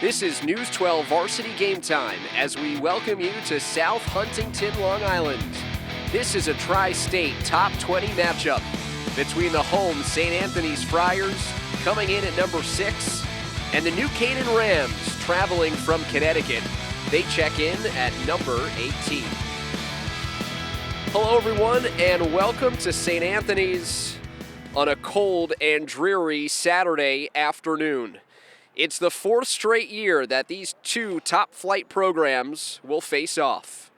This is News 12 Varsity Game Time as we welcome you to South Huntington, Long Island. This is a tri-state top 20 matchup between the home St. Anthony's Friars, coming in at number 6, and the New Canaan Rams, traveling from Connecticut. They check in at number 18. Hello, everyone, and welcome to St. Anthony's on a cold and dreary Saturday afternoon. It's the 4th straight year that these two top-flight programs will face off.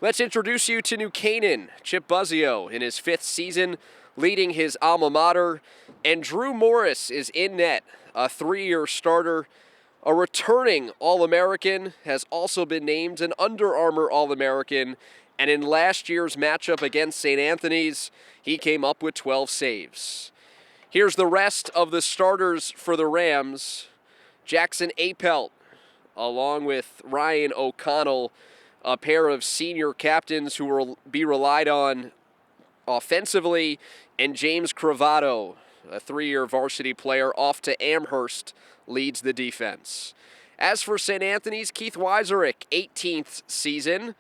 Let's introduce you to New Canaan, Chip Buzzio in his 5th season, leading his alma mater, and Drew Morris is in net, a 3-year starter. A returning All-American, has also been named an Under Armour All-American, and in last year's matchup against St. Anthony's, he came up with 12 saves. Here's the rest of the starters for the Rams. Jackson Apelt, along with Ryan O'Connell, a pair of senior captains who will be relied on offensively, and James Cravato, a 3-year varsity player off to Amherst, leads the defense. As for St. Anthony's, Keith Weiserick, 18th season,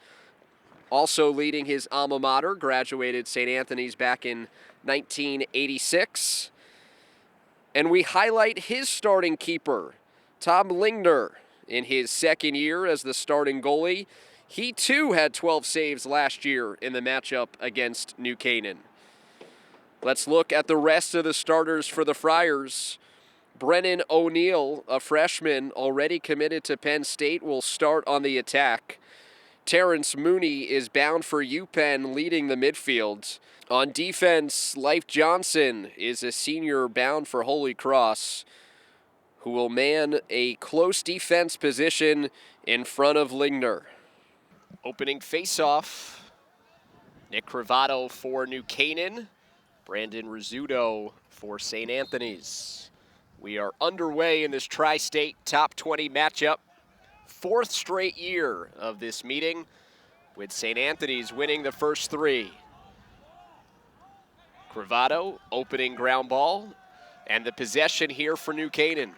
also leading his alma mater, graduated St. Anthony's back in 1986. And we highlight his starting keeper, Tom Lingner, in his 2nd year as the starting goalie. He too had 12 saves last year in the matchup against New Canaan. Let's look at the rest of the starters for the Friars. Brennan O'Neill, a freshman already committed to Penn State, will start on the attack. Terrence Mooney is bound for UPenn, leading the midfield. On defense, Leif Johnson is a senior bound for Holy Cross, who will man a close defense position in front of Lingner. Opening faceoff, Nick Cravato for New Canaan, Brandon Rizzuto for St. Anthony's. We are underway in this tri-state top 20 matchup. 4th straight year of this meeting, with St. Anthony's winning the first 3. Cravato opening ground ball, and the possession here for New Canaan.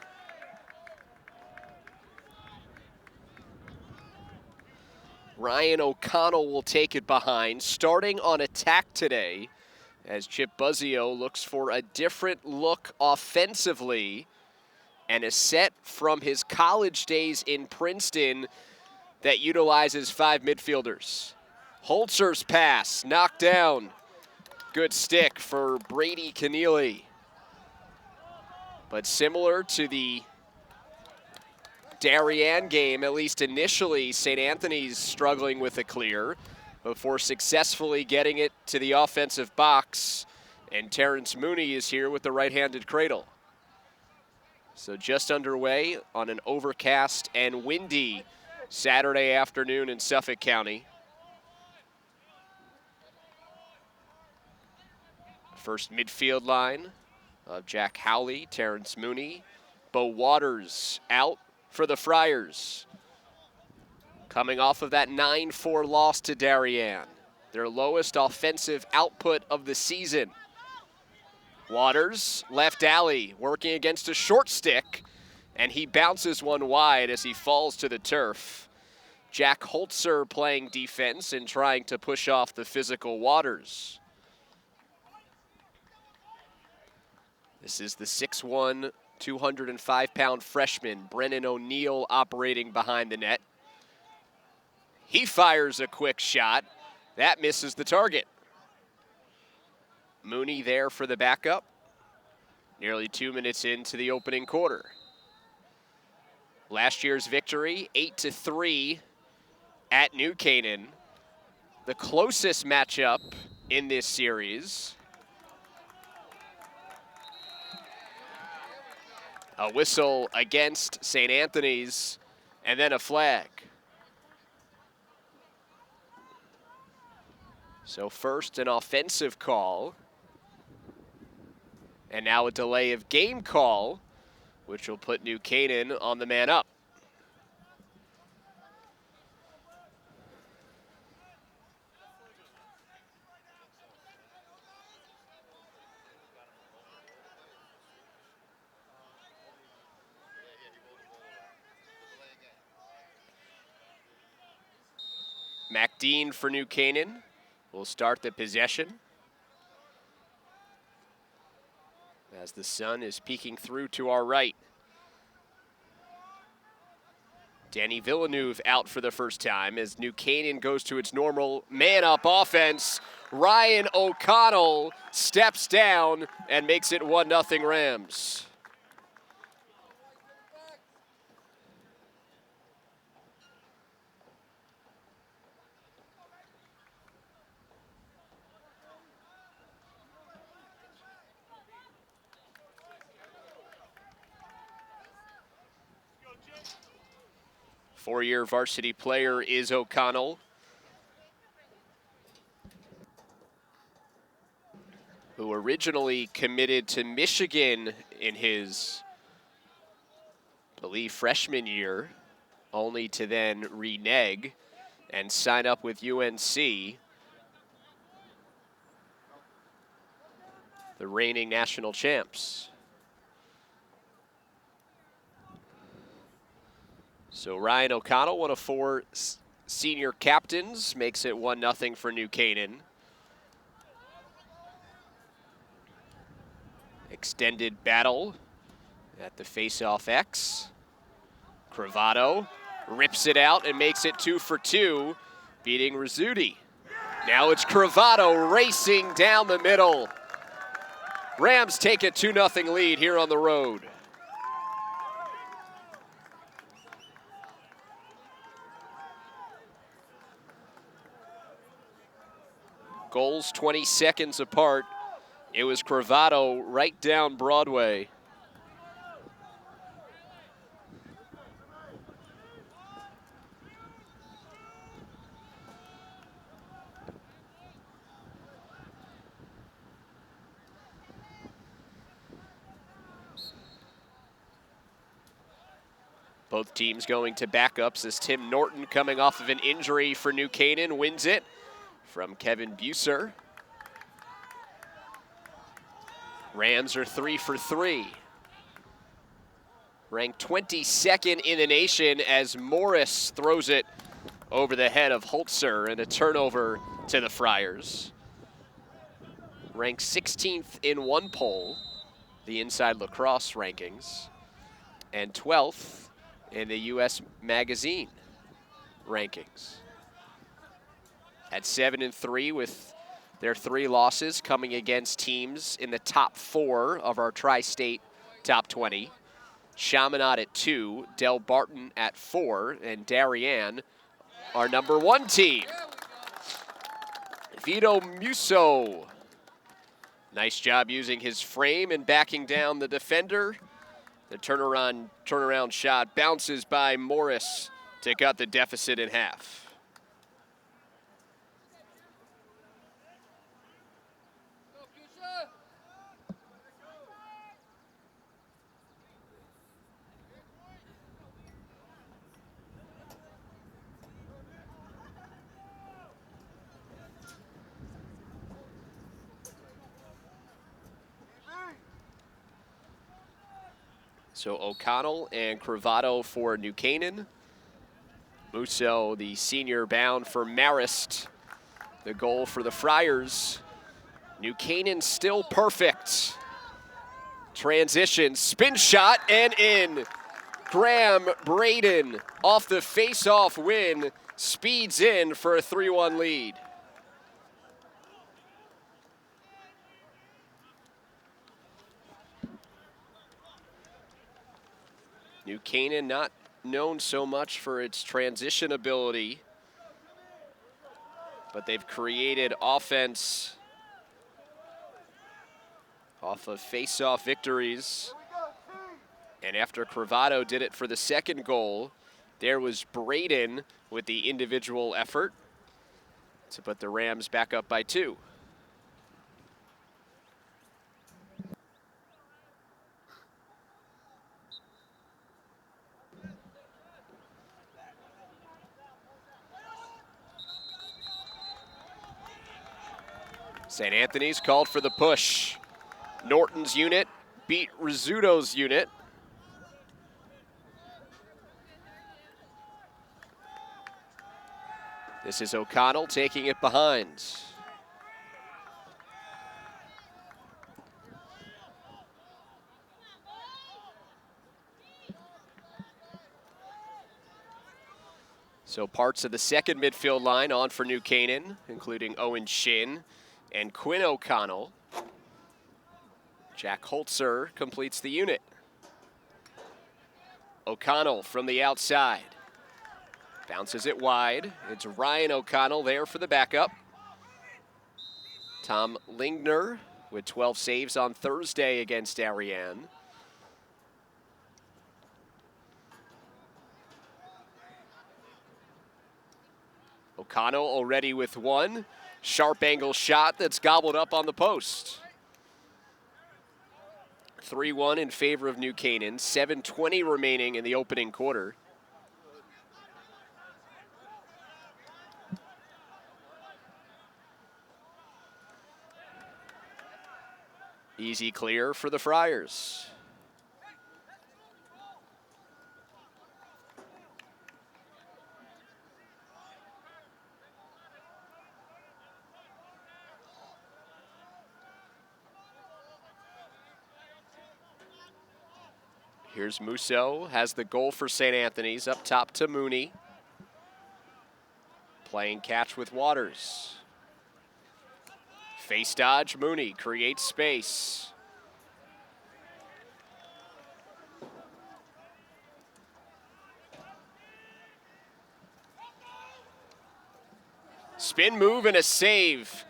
Ryan O'Connell will take it behind, starting on attack today, as Chip Buzzio looks for a different look offensively and a set from his college days in Princeton that utilizes 5 midfielders. Holzer's pass, knocked down. Good stick for Brady Keneally. But similar to the Darien game, at least initially, St. Anthony's struggling with a clear before successfully getting it to the offensive box, and Terrence Mooney is here with the right-handed cradle. So just underway on an overcast and windy Saturday afternoon in Suffolk County. First midfield line of Jack Howley, Terrence Mooney, Bo Waters out for the Friars. Coming off of that 9-4 loss to Darien, their lowest offensive output of the season. Waters, left alley, working against a short stick, and he bounces one wide as he falls to the turf. Jack Holzer playing defense and trying to push off the physical Waters. This is the 6'1", 205-pound freshman, Brennan O'Neill, operating behind the net. He fires a quick shot. That misses the target. Mooney there for the backup. Nearly 2 minutes into the opening quarter. Last year's victory, 8-3 at New Canaan. The closest matchup in this series. A whistle against St. Anthony's, and then a flag. So first an offensive call, and now a delay of game call, which will put New Canaan on the man up. MacDean for New Canaan will start the possession as the sun is peeking through to our right. Danny Villeneuve out for the first time as New Canaan goes to its normal man-up offense. Ryan O'Connell steps down and makes it 1-0 Rams. Four-year varsity player is O'Connell, who originally committed to Michigan in his, I believe, freshman year, only to then renege and sign up with UNC, the reigning national champs. So Ryan O'Connell, one of four senior captains, makes it 1-0 for New Canaan. Extended battle at the face-off X. Cravato rips it out and makes it 2 for 2, beating Rizzuti. Now it's Cravato racing down the middle. Rams take a 2-0 lead here on the road. Goals 20 seconds apart. It was Cravato right down Broadway. Both teams going to backups as Tim Norton, coming off of an injury for New Canaan, wins it from Kevin Buser. Rams are 3 for 3. Ranked 22nd in the nation as Morris throws it over the head of Holzer and a turnover to the Friars. Ranked 16th in one poll, the Inside Lacrosse rankings, and 12th in the U.S. Magazine rankings. At 7-3 with their 3 losses coming against teams in the top 4 of our tri-state top 20. Chaminade at 2, Del Barton at 4, and Darien, our number 1 team. Vito Musso. Nice job using his frame and backing down the defender. The turnaround shot bounces by Morris to cut the deficit in half. So O'Connell and Cravato for New Canaan. Musso, the senior, bound for Marist. The goal for the Friars. New Canaan still perfect. Transition, spin shot, and in. Graham Braden off the face-off win, speeds in for a 3-1 lead. New Canaan not known so much for its transition ability, but they've created offense off of face-off victories. And after Cravato did it for the second goal, there was Braden with the individual effort to put the Rams back up by 2. St. Anthony's called for the push. Norton's unit beat Rizzuto's unit. This is O'Connell taking it behind. So parts of the second midfield line on for New Canaan, including Owen Shin and Quinn O'Connell. Jack Holzer completes the unit. O'Connell from the outside. Bounces it wide. It's Ryan O'Connell there for the backup. Tom Lingner with 12 saves on Thursday against Ariane. O'Connell already with one. Sharp angle shot that's gobbled up on the post. 3-1 in favor of New Canaan. 7:20 remaining in the opening quarter. Easy clear for the Friars. Here's Musso, has the goal for St. Anthony's, up top to Mooney. Playing catch with Waters. Face dodge, Mooney creates space. Spin move and a save.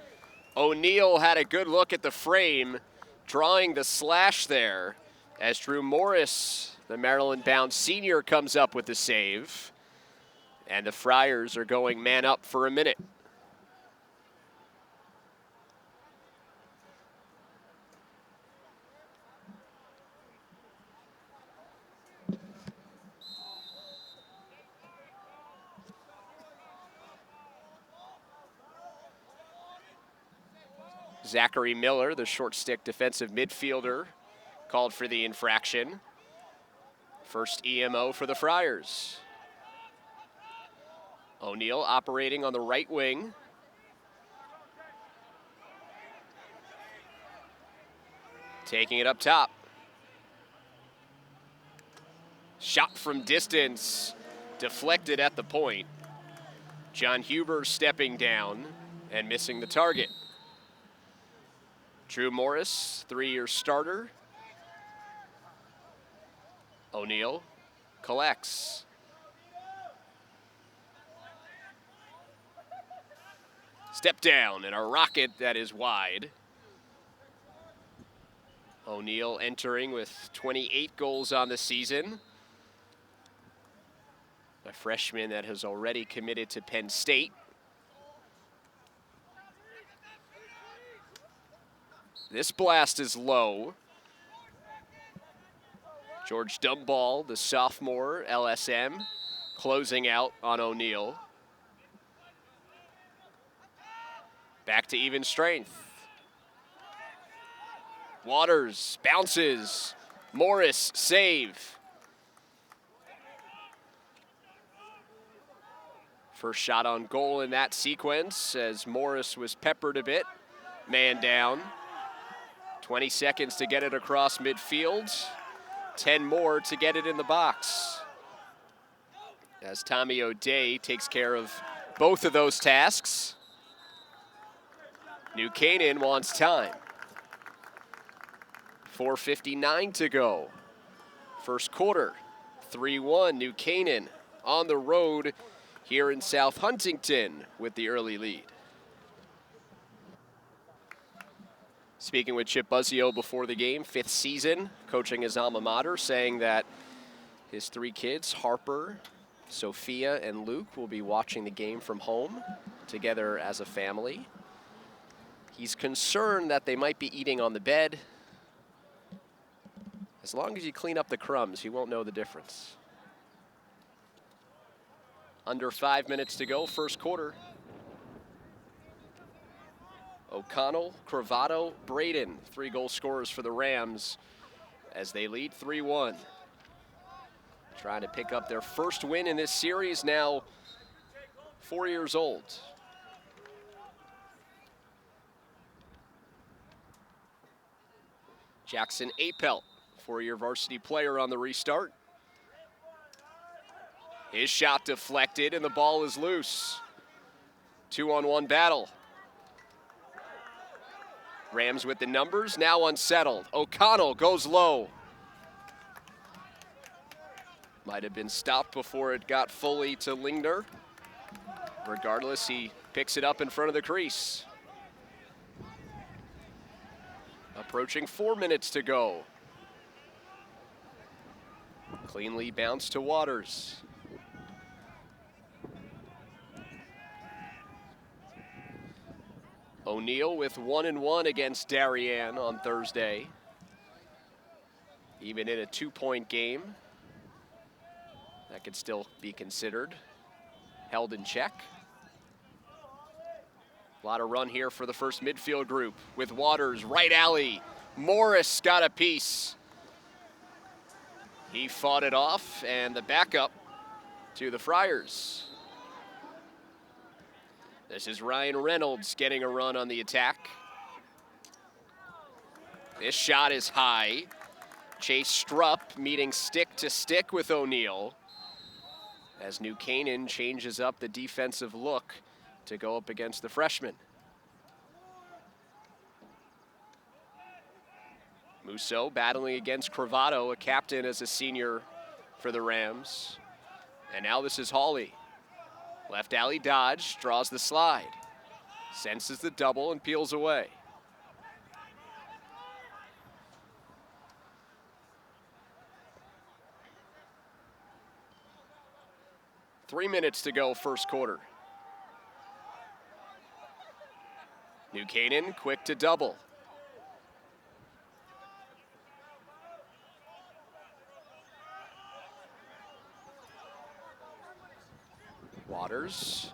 O'Neill had a good look at the frame, drawing the slash there, as Drew Morris, the Maryland-bound senior, comes up with the save. And the Friars are going man up for a minute. Zachary Miller, the short stick defensive midfielder, called for the infraction. First EMO for the Friars. O'Neill operating on the right wing. Taking it up top. Shot from distance, deflected at the point. John Huber stepping down and missing the target. Drew Morris, 3-year starter. O'Neill collects. Step down and a rocket that is wide. O'Neill entering with 28 goals on the season. A freshman that has already committed to Penn State. This blast is low. George Dumball, the sophomore LSM, closing out on O'Neill. Back to even strength. Waters bounces. Morris save. First shot on goal in that sequence as Morris was peppered a bit. Man down. 20 seconds to get it across midfield. 10 more to get it in the box. As Tommy O'Day takes care of both of those tasks. New Canaan wants time. 4:59 to go. First quarter, 3-1 New Canaan on the road here in South Huntington with the early lead. Speaking with Chip Buzzio before the game, 5th season coaching his alma mater, saying that his 3 kids, Harper, Sophia, and Luke, will be watching the game from home together as a family. He's concerned that they might be eating on the bed. As long as you clean up the crumbs, he won't know the difference. Under 5 minutes to go, first quarter. O'Connell, Cravato, Braden, 3 goal scorers for the Rams as they lead 3-1. Trying to pick up their first win in this series now 4 years old. Jackson Apelt, 4-year varsity player on the restart. His shot deflected and the ball is loose. 2-on-1 battle. Rams with the numbers, now unsettled. O'Connell goes low. Might have been stopped before it got fully to Lingner. Regardless, he picks it up in front of the crease. Approaching 4 minutes to go. Cleanly bounced to Waters. O'Neal with 1-1 against Darien on Thursday. Even in a 2-point game, that could still be considered held in check. A lot of run here for the first midfield group with Waters, right alley. Morris got a piece. He fought it off, and the backup to the Friars. This is Ryan Reynolds getting a run on the attack. This shot is high. Chase Strupp meeting stick to stick with O'Neal as New Canaan changes up the defensive look to go up against the freshman. Musso battling against Cravato, a captain as a senior for the Rams. And now this is Hawley. Left alley dodge, draws the slide. Senses the double and peels away. Three minutes to go, first quarter. New Canaan quick to double. Waters.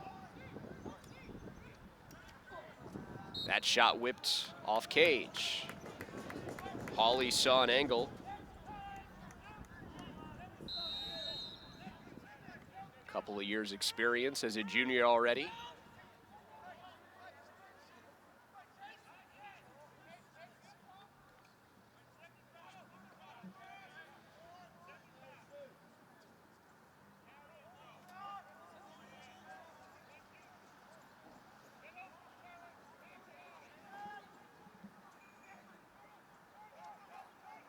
That shot whipped off cage. Hawley saw an angle. Couple of years experience as a junior already.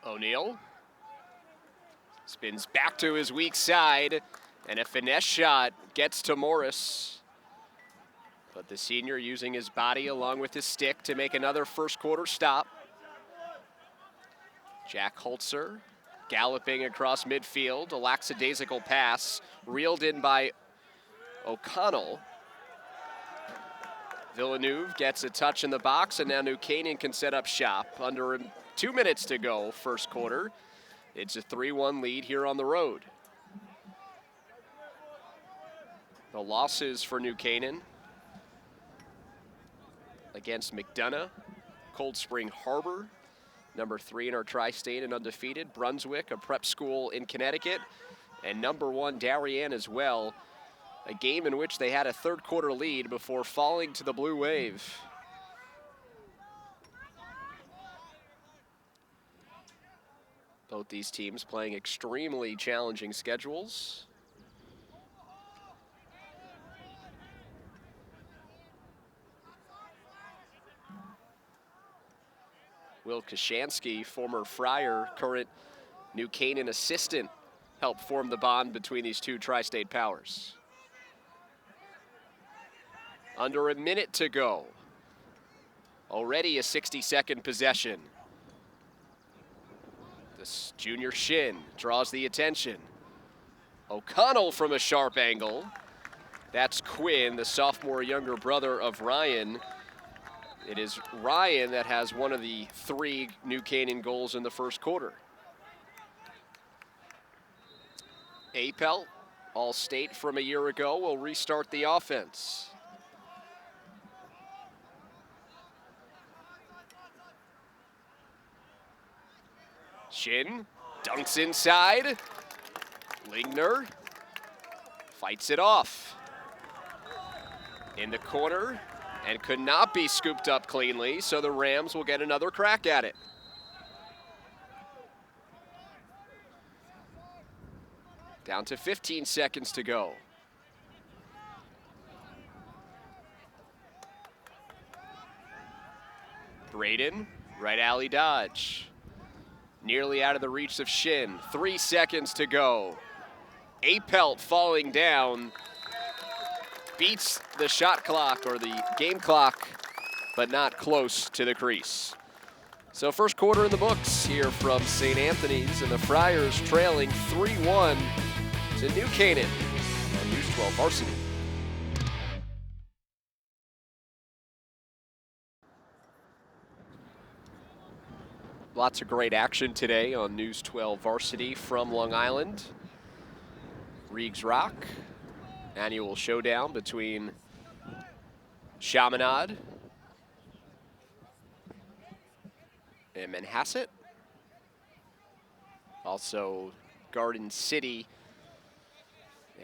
O'Neal spins back to his weak side, and a finesse shot gets to Morris. But the senior using his body along with his stick to make another first quarter stop. Jack Holzer galloping across midfield, a lackadaisical pass, reeled in by O'Connell. Villeneuve gets a touch in the box, and now New Canaan can set up shop. Under 2 minutes to go, first quarter. It's a 3-1 lead here on the road. The losses for New Canaan against McDonough, Cold Spring Harbor, number 3 in our tri-state and undefeated, Brunswick, a prep school in Connecticut, and number 1 Darien as well. A game in which they had a third quarter lead before falling to the Blue Wave. Both these teams playing extremely challenging schedules. Will Kashansky, former Friar, current New Canaan assistant, helped form the bond between these two tri-state powers. Under a minute to go. Already a 60-second possession. This junior shin draws the attention. O'Connell from a sharp angle. That's Quinn, the sophomore younger brother of Ryan. It is Ryan that has one of the 3 New Canaan goals in the first quarter. Apelt, All-State from a year ago, will restart the offense. Shin dunks inside. Lingner fights it off. in the corner and could not be scooped up cleanly, so the Rams will get another crack at it. Down to 15 seconds to go. Braden, right alley dodge. Nearly out of the reach of Shin. 3 seconds to go. Apelt falling down. Beats the shot clock or the game clock, but not close to the crease. So first quarter in the books here from St. Anthony's, and the Friars trailing 3-1 to New Canaan on News 12 Varsity. Lots of great action today on News 12 Varsity from Long Island. Reegs Rock, annual showdown between Chaminade and Manhasset. Also Garden City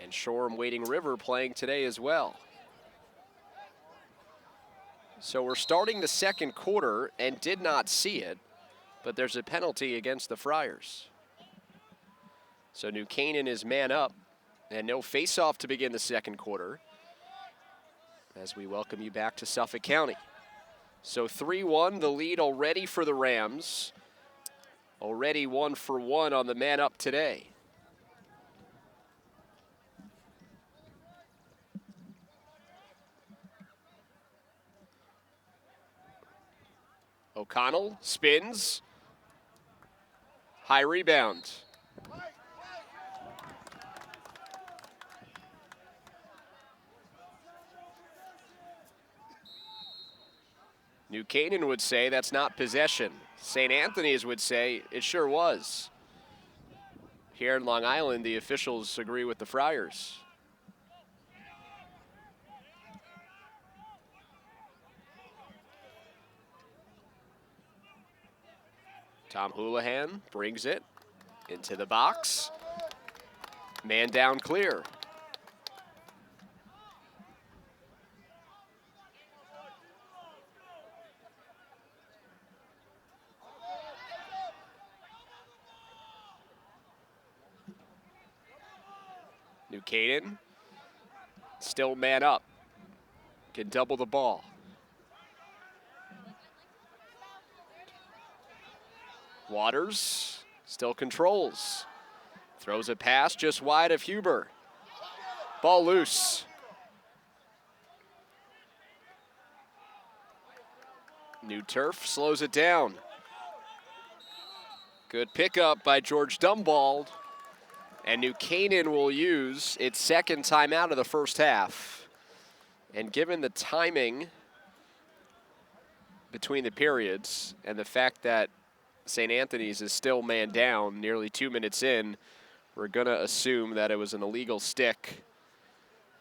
and Shoreham Wading River playing today as well. So we're starting the second quarter and did not see it, but there's a penalty against the Friars. So New Canaan is man up and no face-off to begin the second quarter as we welcome you back to Suffolk County. So 3-1, the lead already for the Rams. Already 1 for 1 on the man up today. O'Connell spins. High rebound. New Canaan would say that's not possession. St. Anthony's would say it sure was. Here in Long Island, the officials agree with the Friars. Tom Houlihan brings it into the box. Man down clear. New Canaan, still man up, can double the ball. Waters still controls. Throws a pass just wide of Huber. Ball loose. New Turf slows it down. Good pickup by George Dumbald. And New Canaan will use its second timeout of the first half. And given the timing between the periods and the fact that St. Anthony's is still man down nearly 2 minutes in, we're going to assume that it was an illegal stick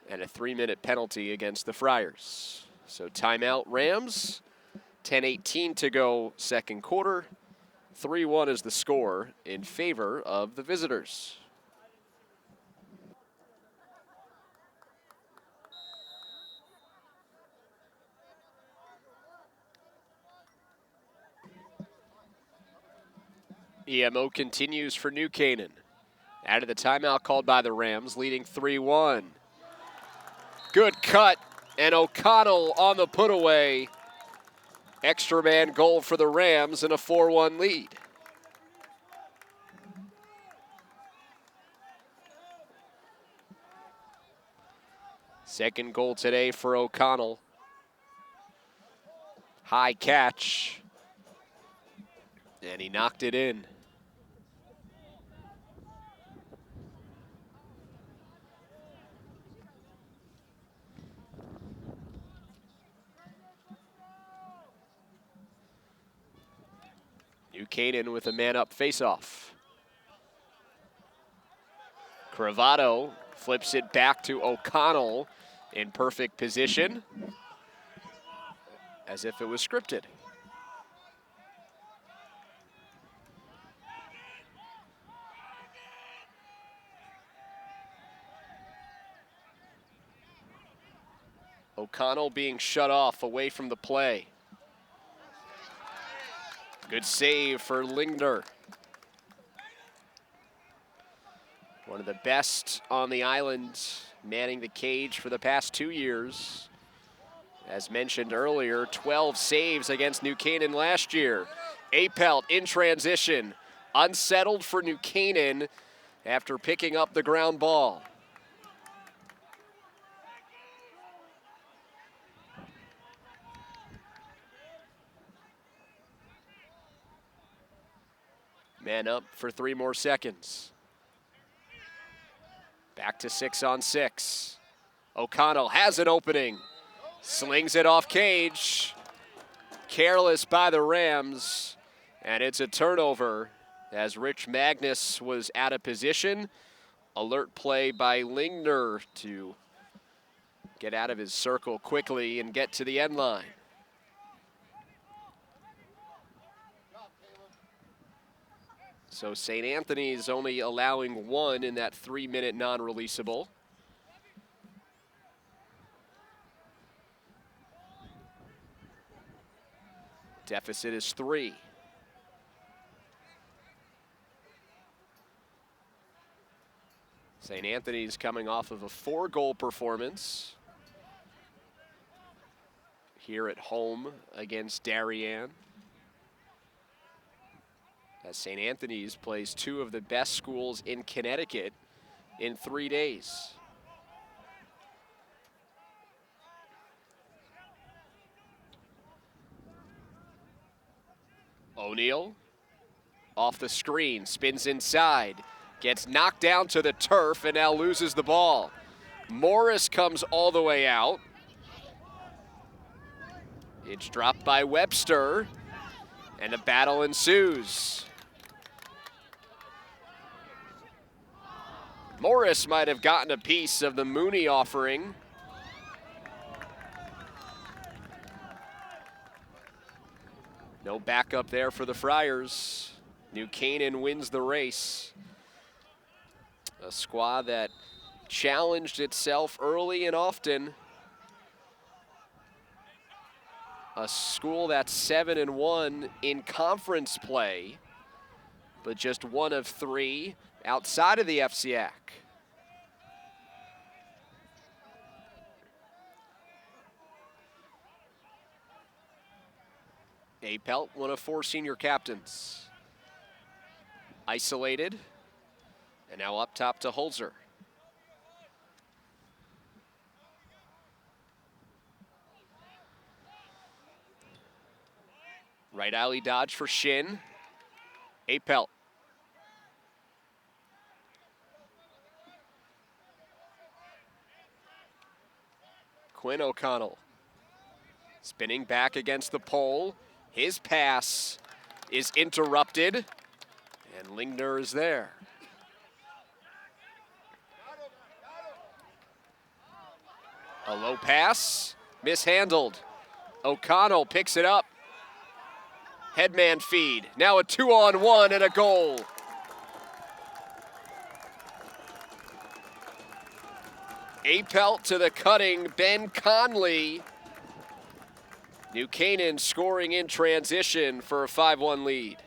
and a 3-minute penalty against the Friars. So timeout Rams, 10:18 to go second quarter. 3-1 is the score in favor of the visitors. EMO continues for New Canaan. Out of the timeout called by the Rams, leading 3-1. Good cut, and O'Connell on the putaway. Extra man goal for the Rams and a 4-1 lead. Second goal today for O'Connell. High catch, and he knocked it in. New Canaan with a man-up face-off. Cravato flips it back to O'Connell in perfect position, as if it was scripted. O'Connell being shut off away from the play. Good save for Lingner. One of the best on the island, manning the cage for the past 2 years. As mentioned earlier, 12 saves against New Canaan last year. Apelt in transition, unsettled for New Canaan after picking up the ground ball. Man up for 3 more seconds. Back to 6-on-6. O'Connell has an opening. Slings it off cage. Careless by the Rams. And it's a turnover as Rich Magnus was out of position. Alert play by Lingner to get out of his circle quickly and get to the end line. So St. Anthony's only allowing 1 in that 3-minute non-releasable. Deficit is 3. St. Anthony's coming off of a 4-goal performance here at home against Darien, as St. Anthony's plays 2 of the best schools in Connecticut in 3 days. O'Neal off the screen, spins inside, gets knocked down to the turf and now loses the ball. Morris comes all the way out. It's dropped by Webster, and a battle ensues. Morris might have gotten a piece of the Mooney offering. No backup there for the Friars. New Canaan wins the race. A squad that challenged itself early and often. A school that's 7-1 in conference play, but just 1 of 3 outside of the FCAC. Apelt, one of 4 senior captains. Isolated, and now up top to Holzer. Right alley dodge for Shin. Apelt. Quinn O'Connell. Spinning back against the pole. His pass is interrupted, and Lingner is there. A low pass, mishandled. O'Connell picks it up. Headman feed, now a 2-on-1 and a goal. Apelt to the cutting Ben Conley. New Canaan scoring in transition for a 5-1 lead.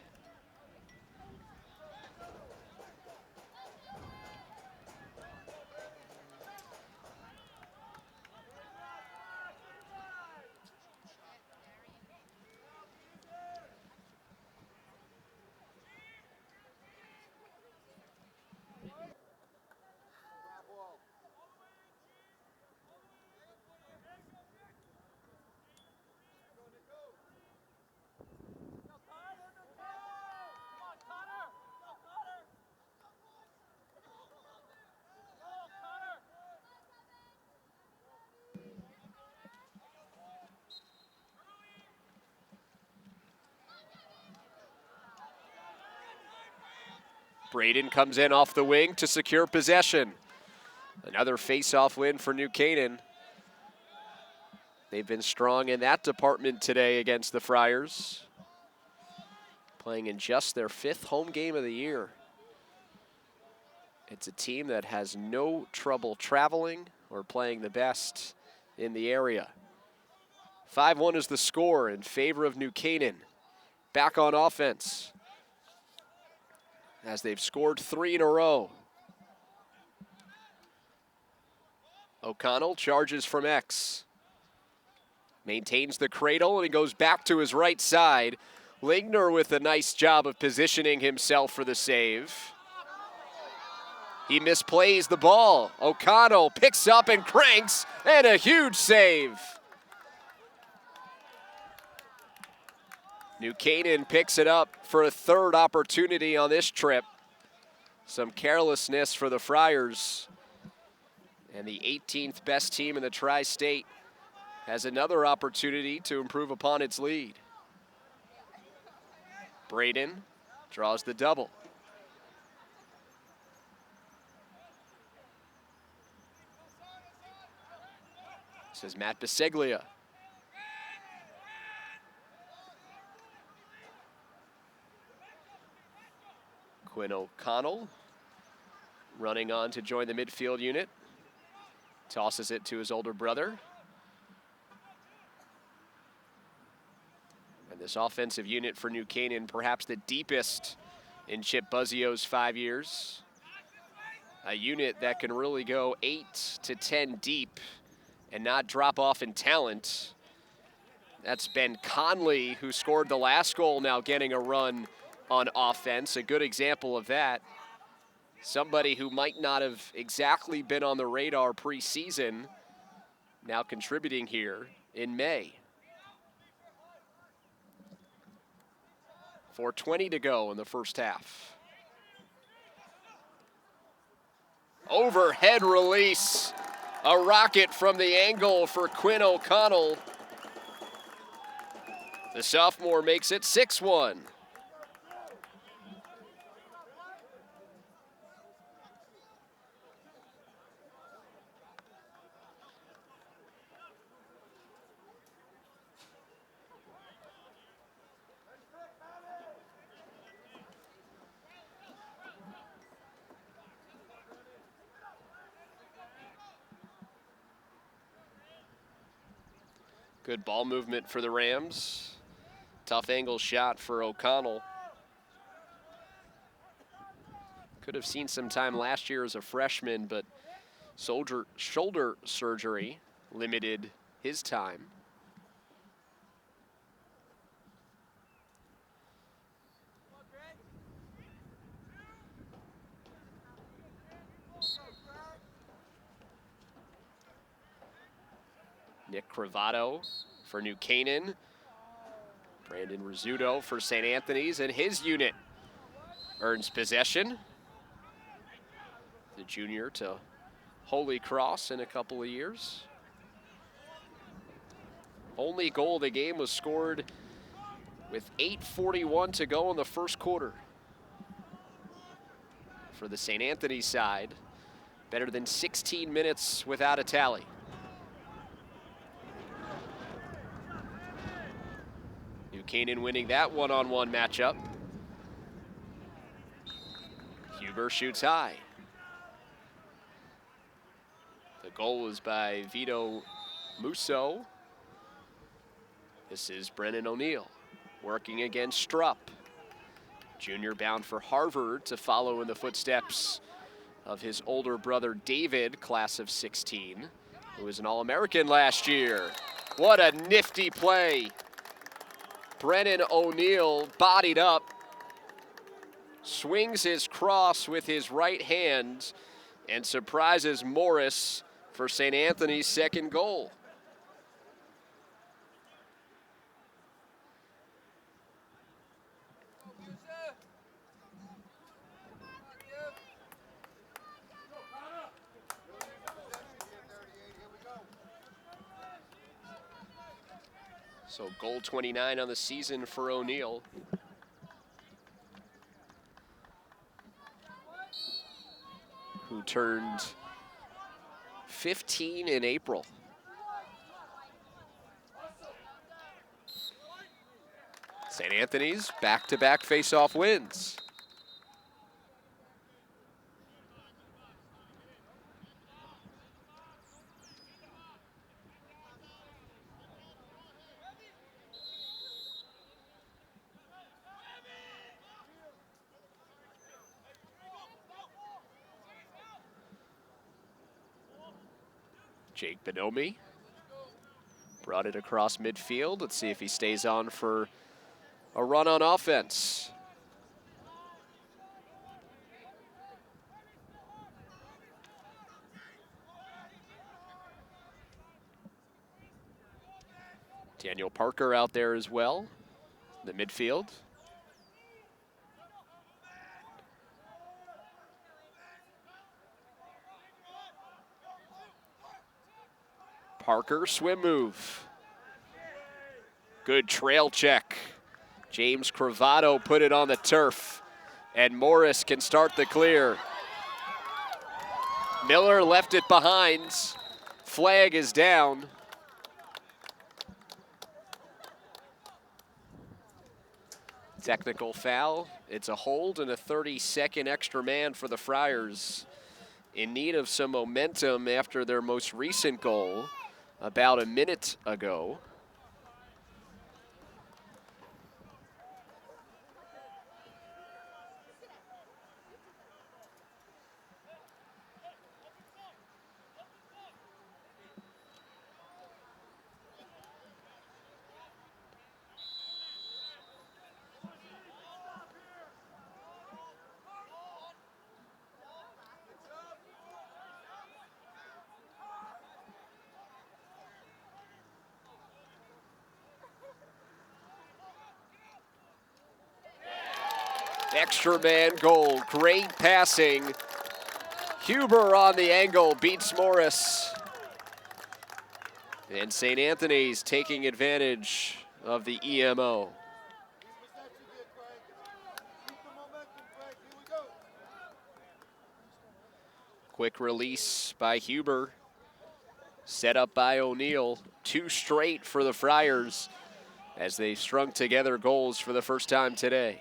Braden comes in off the wing to secure possession. Another face-off win for New Canaan. They've been strong in that department today against the Friars, playing in just their 5th home game of the year. It's a team that has no trouble traveling or playing the best in the area. 5-1 is the score in favor of New Canaan. Back on offense as they've scored 3 in a row. O'Connell charges from X. Maintains the cradle and he goes back to his right side. Ligner with a nice job of positioning himself for the save. He misplays the ball. O'Connell picks up and cranks, and a huge save. New Canaan picks it up for a third opportunity on this trip. Some carelessness for the Friars. And the 18th best team in the Tri-State has another opportunity to improve upon its lead. Braden draws the double. This is Matt Biseglia. Quinn O'Connell running on to join the midfield unit. Tosses it to his older brother. And this offensive unit for New Canaan, perhaps the deepest in Chip Buzzio's 5 years. A unit that can really go 8 to 10 deep and not drop off in talent. That's Ben Conley, who scored the last goal, now getting a run on offense. A good example of that. Somebody who might not have exactly been on the radar preseason, now contributing here in May. 4:20 to go in the first half. Overhead release. A rocket from the angle for Quinn O'Connell. The sophomore makes it 6-1. Good ball movement for the Rams. Tough angle shot for O'Connell. Could have seen some time last year as a freshman, but shoulder surgery limited his time. Nick Cravato for New Canaan. Brandon Rizzuto for St. Anthony's, and his unit earns possession. The junior to Holy Cross in a couple of years. Only goal of the game was scored with 8:41 to go in the first quarter. For the St. Anthony side, better than 16 minutes without a tally. New Canaan winning that one-on-one matchup. Huber shoots high. The goal was by Vito Musso. This is Brennan O'Neill working against Strupp. Junior bound for Harvard to follow in the footsteps of his older brother David, class of 16, who was an All-American last year. What a nifty play. Brennan O'Neill bodied up, swings his cross with his right hand, and surprises Morris for St. Anthony's second goal. So goal 29 on the season for O'Neill. Who turned 15 in April. St. Anthony's back-to-back face-off wins. Jake Bonomi brought it across midfield. Let's see if he stays on for a run on offense. Daniel Parker out there as well, the midfield. Parker, swim move. Good trail check. James Cravato put it on the turf, and Morris can start the clear. Miller left it behind. Flag is down. Technical foul. It's a hold and a 30-second extra man for the Friars, in need of some momentum after their most recent goal about a minute ago. Extra man goal, great passing. Huber on the angle, beats Morris. And St. Anthony's taking advantage of the EMO. Quick release by Huber. Set up by O'Neill. 2 straight for the Friars as they strung together goals for the first time today.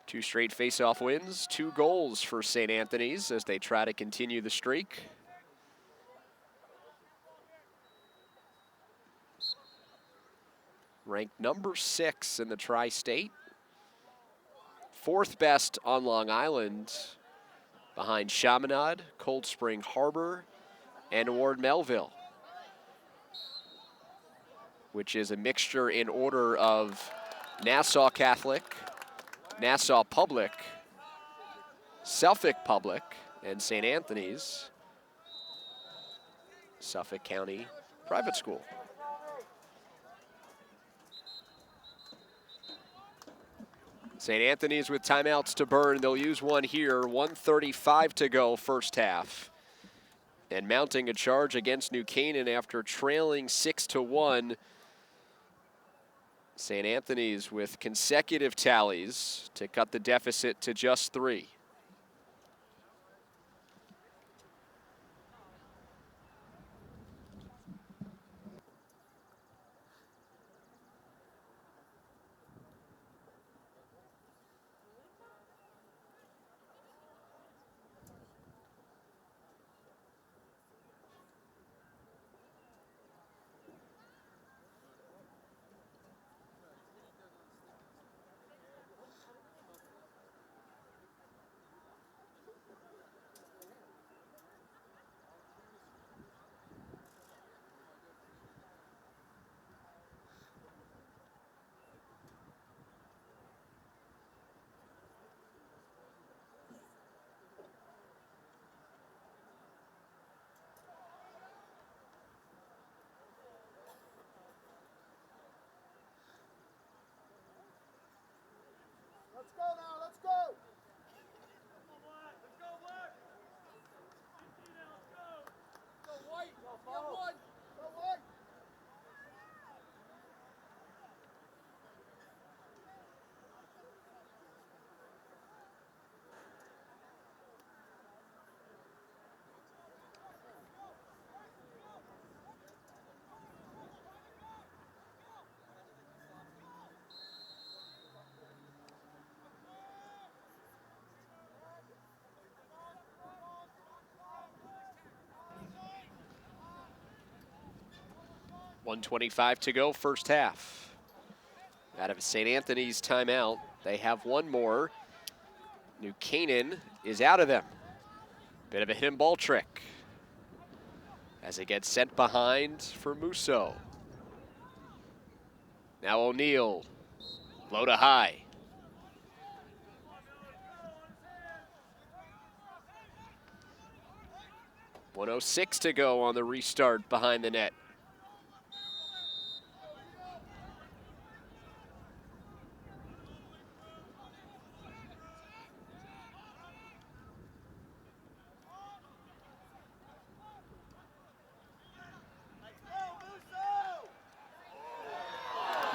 Two straight face-off wins, 2 goals for St. Anthony's as they try to continue the streak. Ranked number 6 in the Tri-State. 4th best on Long Island, behind Chaminade, Cold Spring Harbor, and Ward Melville, which is a mixture in order of Nassau Catholic, Nassau Public, Suffolk Public, and St. Anthony's, Suffolk County Private School. St. Anthony's with timeouts to burn. They'll use one here. 1:35 to go, first half. And mounting a charge against New Canaan after trailing 6-1. St. Anthony's with consecutive tallies to cut the deficit to just 3. Let's go now, let's go! Let's go, Black! Let's go! Go White! Go one! Go White! .125 to go, first half. Out of St. Anthony's timeout, they have one more. New Canaan is out of them. Bit of a hidden ball trick as it gets sent behind for Musso. Now O'Neal, low to high. 1:06 to go on the restart behind the net.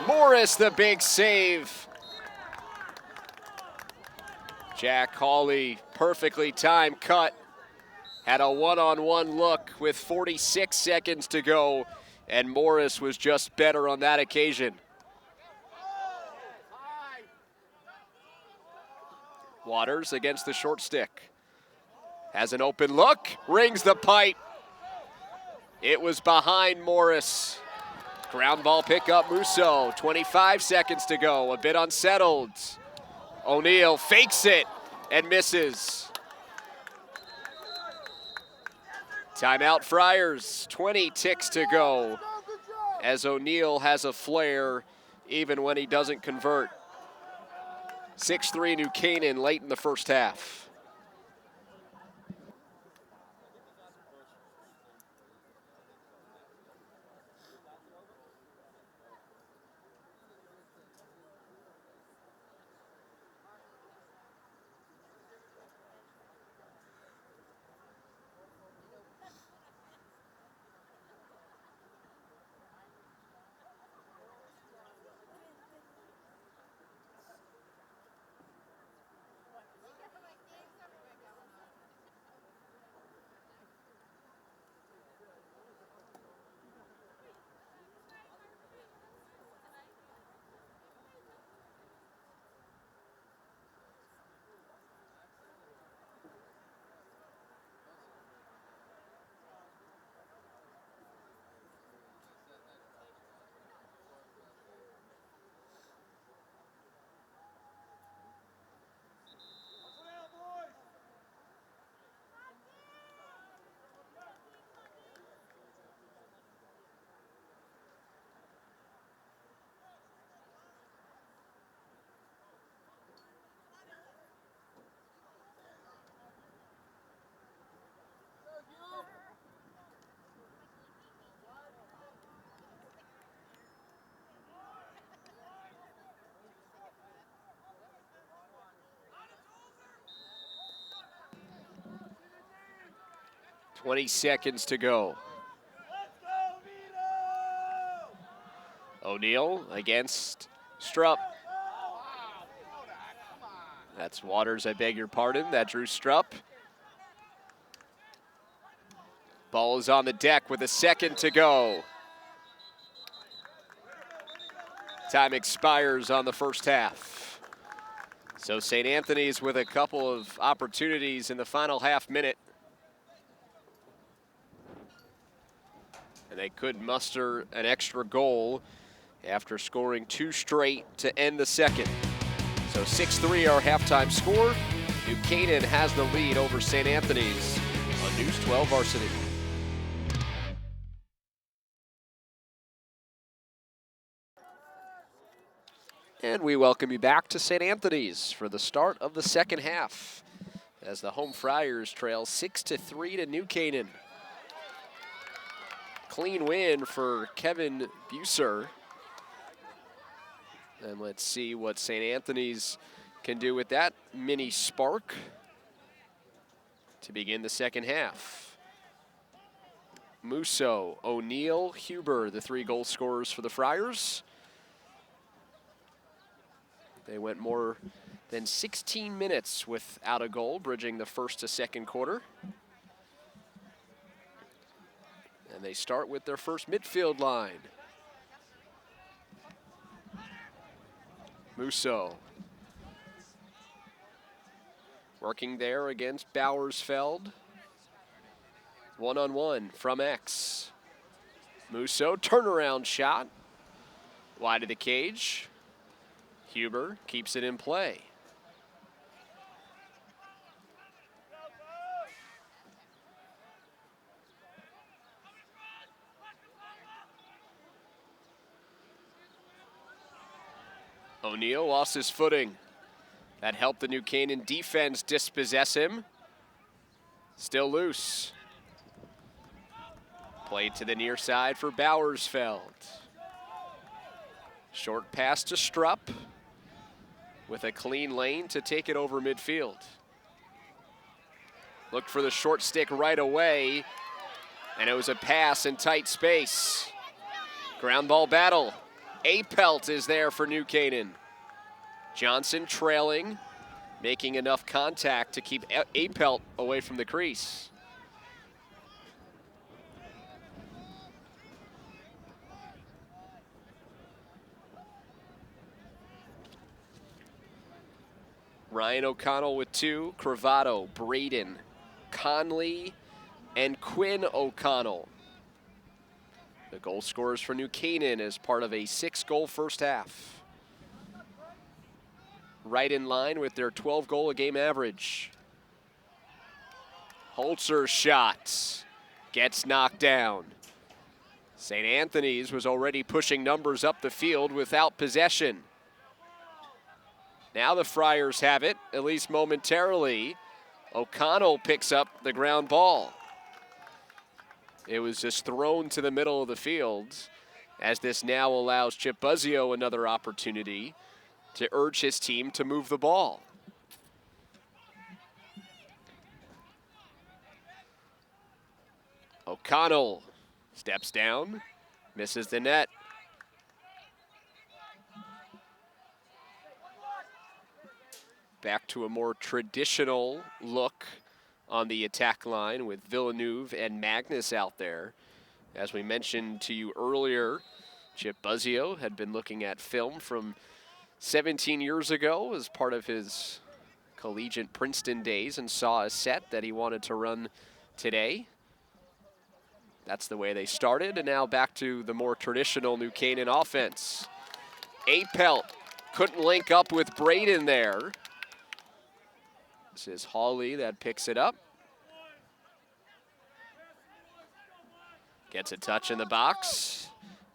Morris, the big save. Jack Hawley, perfectly timed cut. Had a one-on-one look with 46 seconds to go, and Morris was just better on that occasion. Waters against the short stick. Has an open look, rings the pipe. It was behind Morris. Ground ball pickup, Musso, 25 seconds to go, a bit unsettled. O'Neal fakes it and misses. Timeout Friars, 20 ticks to go as O'Neal has a flare even when he doesn't convert. 6-3 New Canaan late in the first half. boys. 20 seconds to go. Let's go, Vito! O'Neal against Strupp. That's Waters, I beg your pardon. That drew Strupp. Ball is on the deck with a second to go. Time expires on the first half. So St. Anthony's with a couple of opportunities in the final half minute. And they could muster an extra goal after scoring 2 straight to end the second. So 6-3 our halftime score. New Canaan has the lead over St. Anthony's on News 12 Varsity. And we welcome you back to St. Anthony's for the start of the second half as the home Friars trail 6-3 to New Canaan. Clean win for Kevin Buser. And let's see what St. Anthony's can do with that mini spark to begin the second half. Musso, O'Neal, Huber, the 3 goal scorers for the Friars. They went more than 16 minutes without a goal, bridging the first to second quarter. And they start with their first midfield line. Musso. Working there against Bowersfeld. 1-on-1 from X. Musso, turnaround shot. Wide of the cage. Huber keeps it in play. O'Neal lost his footing. That helped the New Canaan defense dispossess him. Still loose. Played to the near side for Bowersfeld. Short pass to Strupp with a clean lane to take it over midfield. Looked for the short stick right away, and it was a pass in tight space. Ground ball battle. Apelt is there for New Canaan. Johnson trailing, making enough contact to keep Apelt away from the crease. Ryan O'Connell with 2, Cravato, Braden, Conley, and Quinn O'Connell. The goal scorers for New Canaan as part of a 6-goal first half. Right in line with their 12-goal-a-game average. Holzer's shot gets knocked down. St. Anthony's was already pushing numbers up the field without possession. Now the Friars have it, at least momentarily. O'Connell picks up the ground ball. It was just thrown to the middle of the field, as this now allows Chip Buzzio another opportunity to urge his team to move the ball. O'Connell steps down, misses the net. Back to a more traditional look on the attack line with Villeneuve and Magnus out there. As we mentioned to you earlier, Chip Buzzio had been looking at film from 17 years ago as part of his collegiate Princeton days and saw a set that he wanted to run today. That's the way they started, and now back to the more traditional New Canaan offense. Apelt couldn't link up with Braden there. This is Hawley that picks it up. Gets a touch in the box,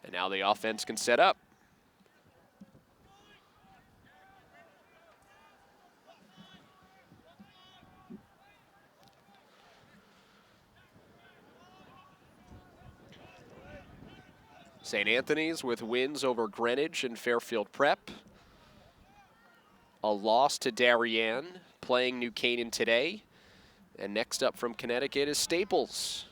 and now the offense can set up. St. Anthony's with wins over Greenwich and Fairfield Prep. A loss to Darien, playing New Canaan today. And next up from Connecticut is Staples.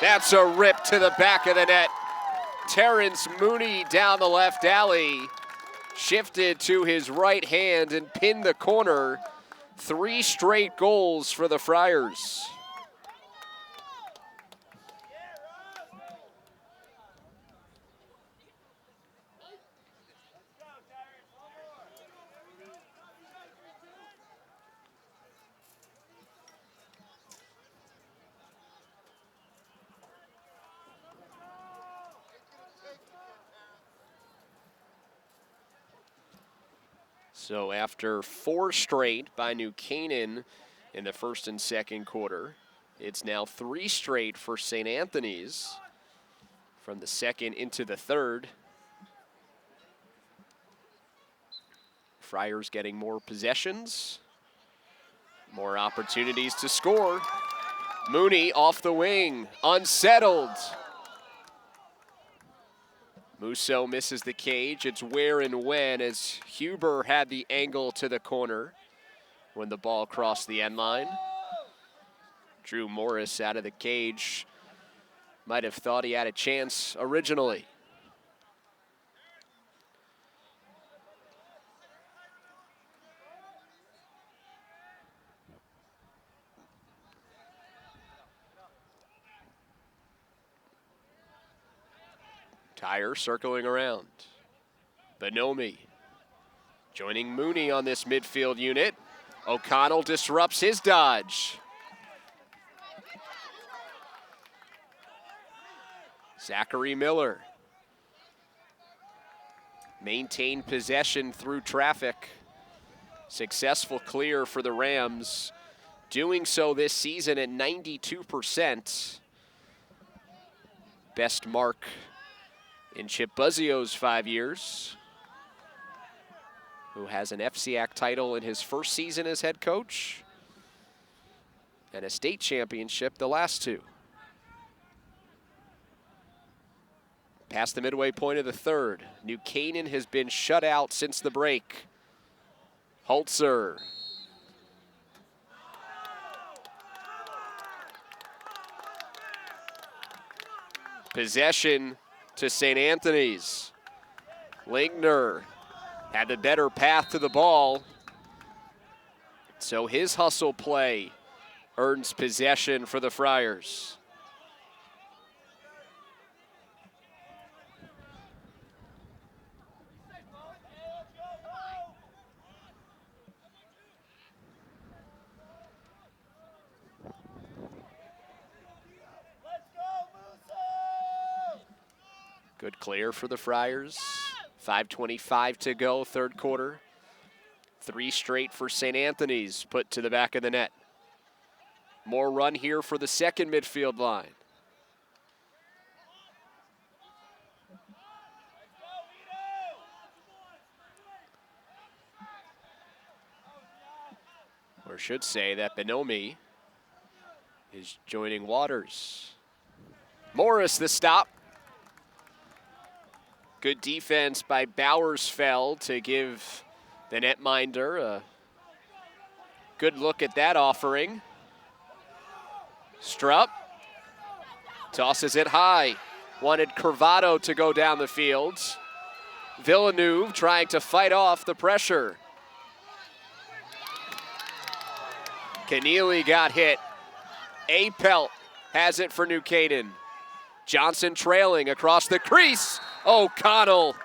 That's a rip to the back of the net. Terrence Mooney down the left alley. Shifted to his right hand and pinned the corner. 3 straight goals for the Friars. So after 4 straight by New Canaan in the first and second quarter, it's now 3 straight for St. Anthony's from the second into the third. Friars getting more possessions, more opportunities to score. Mooney off the wing, unsettled. Musso misses the cage. It's where and when, as Huber had the angle to the corner when the ball crossed the end line. Drew Morris out of the cage. Might have thought he had a chance originally. Tyre circling around. Bonomi joining Mooney on this midfield unit. O'Connell disrupts his dodge. Zachary Miller. maintain possession through traffic. Successful clear for the Rams, doing so this season at 92%. Best mark in Chip Buzzio's 5 years, who has an FCAC title in his first season as head coach and a state championship the last 2. Past the midway point of the third, New Canaan has been shut out since the break. Holzer. Possession to St. Anthony's. Lingner had the better path to the ball, so his hustle play earns possession for the Friars. Good clear for the Friars. 5:25 to go, third quarter. 3 straight for St. Anthony's put to the back of the net. More run here for the second midfield line. Or should say that Bonomi is joining Waters. Morris the stop. Good defense by Bowersfeld to give the netminder a good look at that offering. Strupp tosses it high. Wanted Curvado to go down the field. Villeneuve trying to fight off the pressure. Keneally got hit. Apelt has it for New Canaan. Johnson trailing across the crease. O'Connell.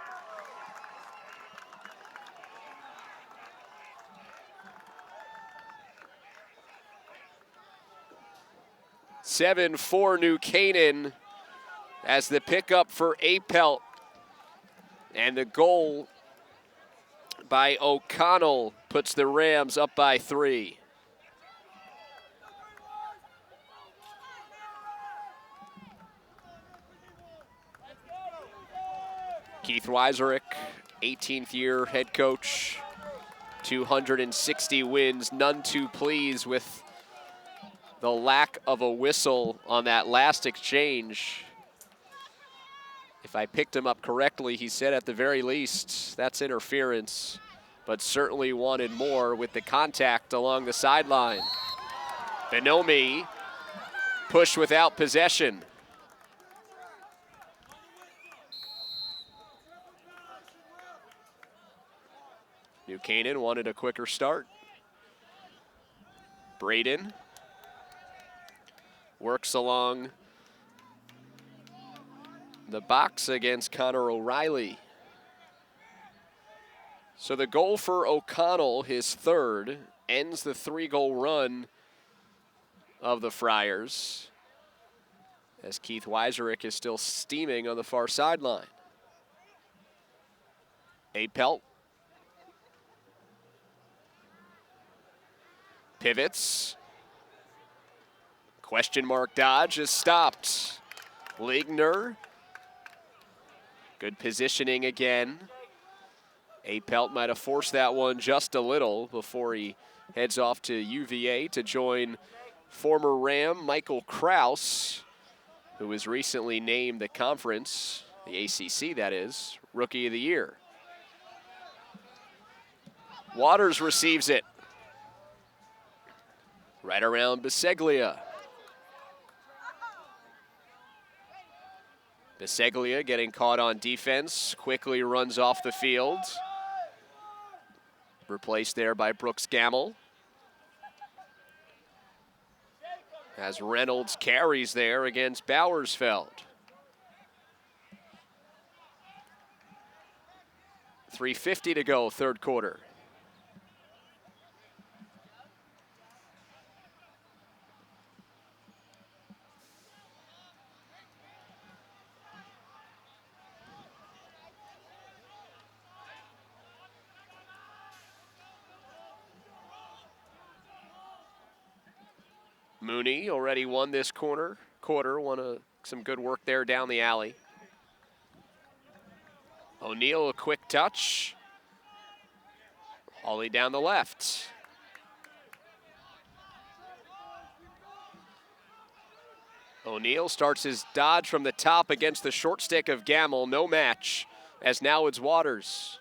Seven for New Canaan as the pickup for Apelt. And the goal by O'Connell puts the Rams up by 3. Keith Weiserick, 18th year head coach, 260 wins, none too pleased with the lack of a whistle on that last exchange. If I picked him up correctly, he said at the very least that's interference, but certainly wanted more with the contact along the sideline. Bonomi push without possession. New Canaan wanted a quicker start. Braden works along the box against Connor O'Reilly. So the goal for O'Connell, his third, ends the 3-goal run of the Friars, as Keith Weiserick is still steaming on the far sideline. Apelt pivots. Question mark dodge is stopped. Ligner. Good positioning again. Apelt might have forced that one just a little before he heads off to UVA to join former Ram Michael Kraus, who was recently named the conference, the ACC that is, Rookie of the Year. Waters receives it. Right around Biseglia. Biseglia getting caught on defense, quickly runs off the field. Replaced there by Brooks Gamble. As Reynolds carries there against Bowersfeld. 3:50 to go, third quarter. Mooney already won this quarter, some good work there down the alley. O'Neal, a quick touch. Hawley down the left. O'Neal starts his dodge from the top against the short stick of Gamble. No match, as now it's Waters.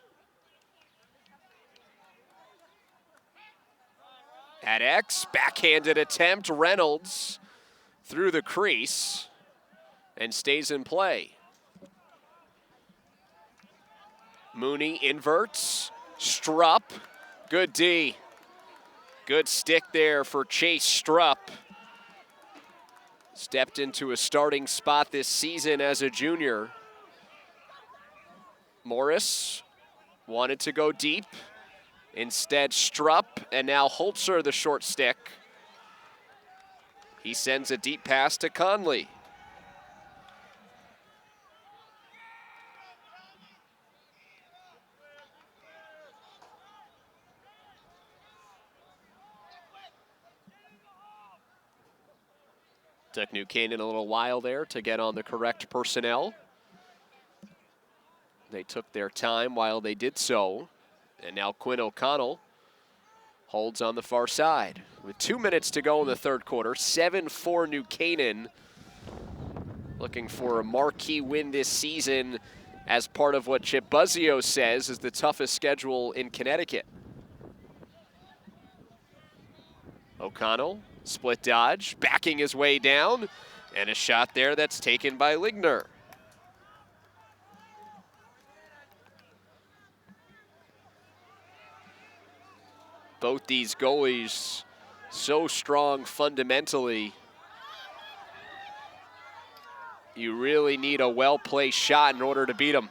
At X, backhanded attempt. Reynolds through the crease and stays in play. Mooney inverts. Strupp, good D. Good stick there for Chase Strupp. Stepped into a starting spot this season as a junior. Morris wanted to go deep. Instead, Strupp, and now Holzer, the short stick. He sends a deep pass to Conley. Took New Canaan a little while there to get on the correct personnel. They took their time while they did so. And now Quinn O'Connell holds on the far side. With 2 minutes to go in the third quarter, 7-4 New Canaan. Looking for a marquee win this season as part of what Chip Buzzio says is the toughest schedule in Connecticut. O'Connell, split dodge, backing his way down, and a shot there that's taken by Ligner. Both these goalies so strong fundamentally. You really need a well-placed shot in order to beat them.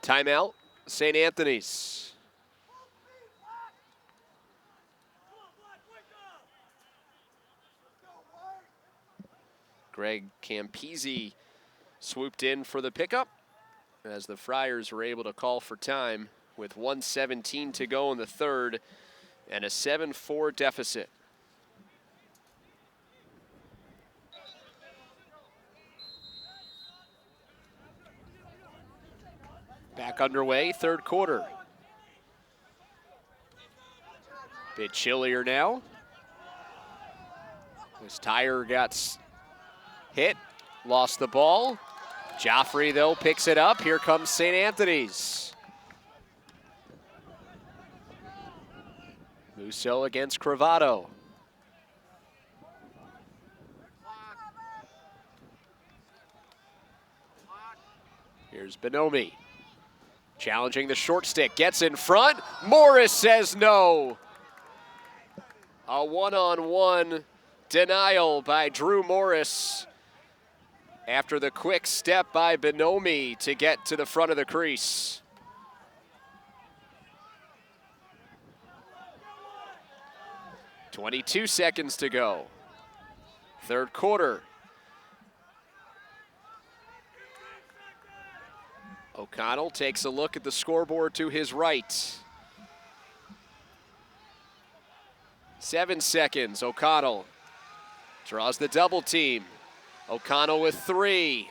Timeout, St. Anthony's. Greg Campisi swooped in for the pickup as the Friars were able to call for time with 1:17 to go in the third and a 7-4 deficit. Back underway, third quarter. Bit chillier now. As Tyre got hit, lost the ball. Joffrey, though, picks it up. Here comes St. Anthony's. Musso against Cravato. Here's Bonomi. Challenging the short stick, gets in front. Morris says no. A one-on-one denial by Drew Morris after the quick step by Bonomi to get to the front of the crease. .22 seconds to go. Third quarter. O'Connell takes a look at the scoreboard to his right. 7 seconds, O'Connell draws the double team. O'Connell with 3.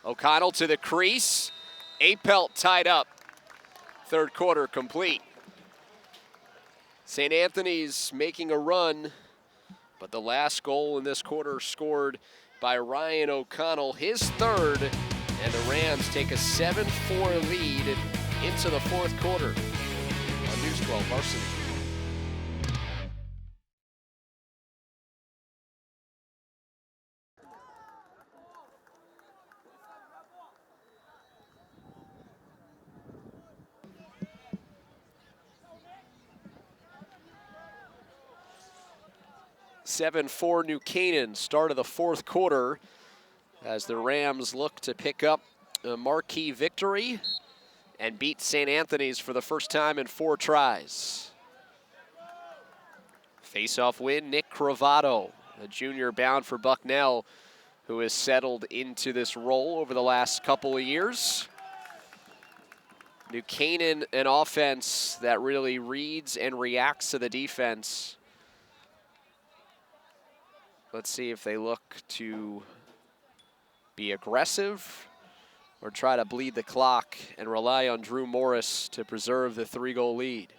O'Connell to the crease. Apelt tied up. Third quarter complete. St. Anthony's making a run, but the last goal in this quarter scored by Ryan O'Connell, his third, and the Rams take a 7-4 lead into the fourth quarter on News 12 Varsity. .74 New Canaan, start of the fourth quarter, as the Rams look to pick up a marquee victory and beat St. Anthony's for the first time in 4 tries. Face-off win, Nick Cravato, a junior bound for Bucknell, who has settled into this role over the last couple of years. New Canaan, an offense that really reads and reacts to the defense. Let's see if they look to be aggressive or try to bleed the clock and rely on Drew Morris to preserve the 3-goal lead.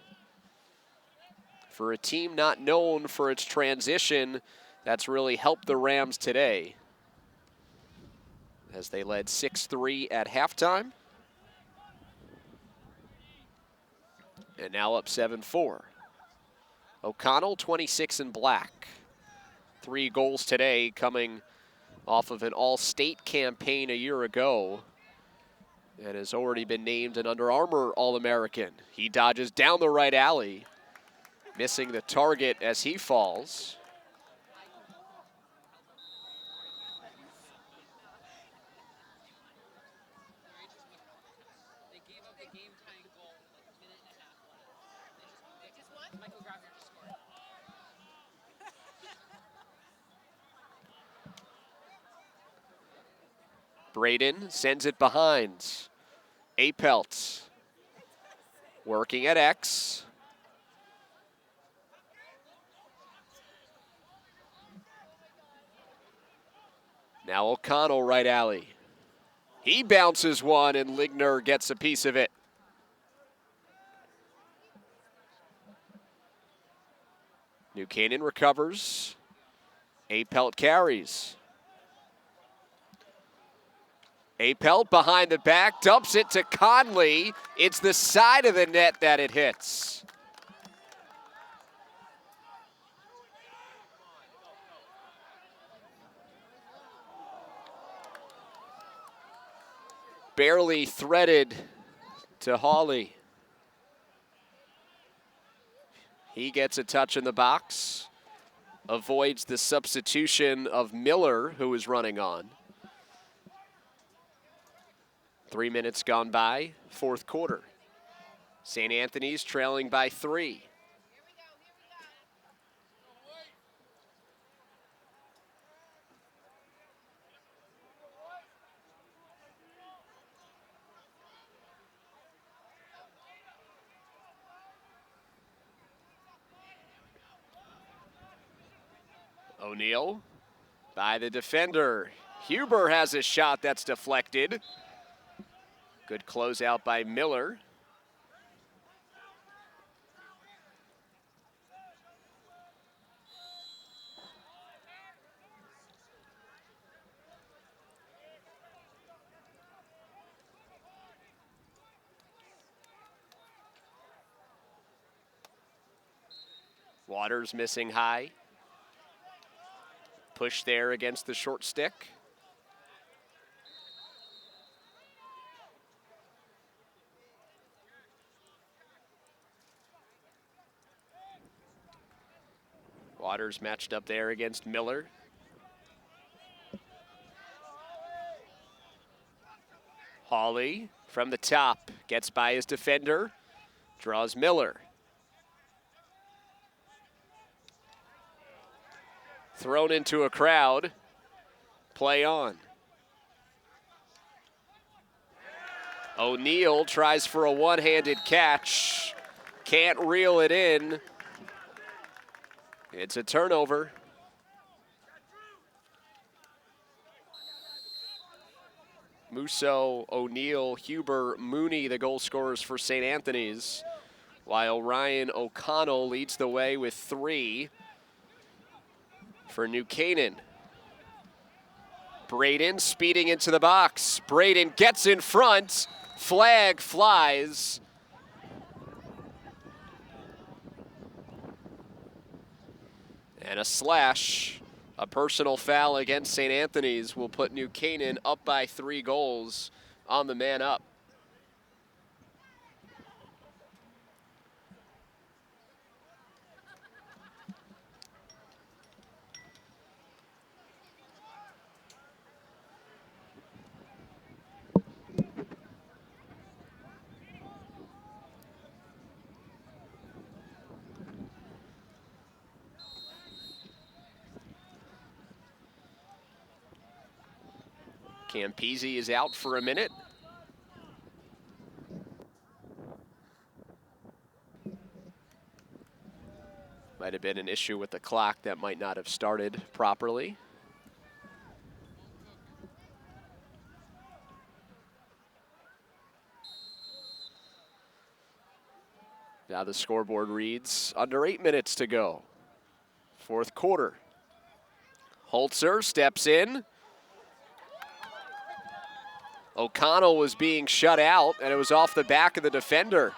For a team not known for its transition, that's really helped the Rams today, as they led 6-3 at halftime, and now up 7-4. O'Connell, 26 in black. 3 goals today, coming off of an all-state campaign a year ago, and has already been named an Under Armour All-American. He dodges down the right alley, missing the target as he falls. Braden sends it behind. Apelt working at X. Now O'Connell right alley. He bounces one and Ligner gets a piece of it. New Canaan recovers. Apelt carries. Apelt behind the back, dumps it to Conley. It's the side of the net that it hits. Barely threaded to Hawley. He gets a touch in the box, avoids the substitution of Miller, who is running on. 3 minutes gone by, fourth quarter. St. Anthony's trailing by 3. O'Neal by the defender. Huber has a shot that's deflected. Good closeout by Miller. Waters missing high. Push there against the short stick. Waters matched up there against Miller. Hawley from the top gets by his defender, draws Miller. Thrown into a crowd. Play on. O'Neal tries for a one-handed catch. Can't reel it in. It's a turnover. Musso, O'Neal, Huber, Mooney, the goal scorers for St. Anthony's, while Ryan O'Connell leads the way with 3 for New Canaan. Braden speeding into the box. Braden gets in front. Flag flies. And a slash. A personal foul against St. Anthony's will put New Canaan up by 3 goals on the man up. Campese is out for a minute. have been an issue with the clock that might not have started properly. Now the scoreboard reads under 8 minutes to go. Fourth quarter. Holzer steps in. O'Connell was being shut out, and it was off the back of the defender.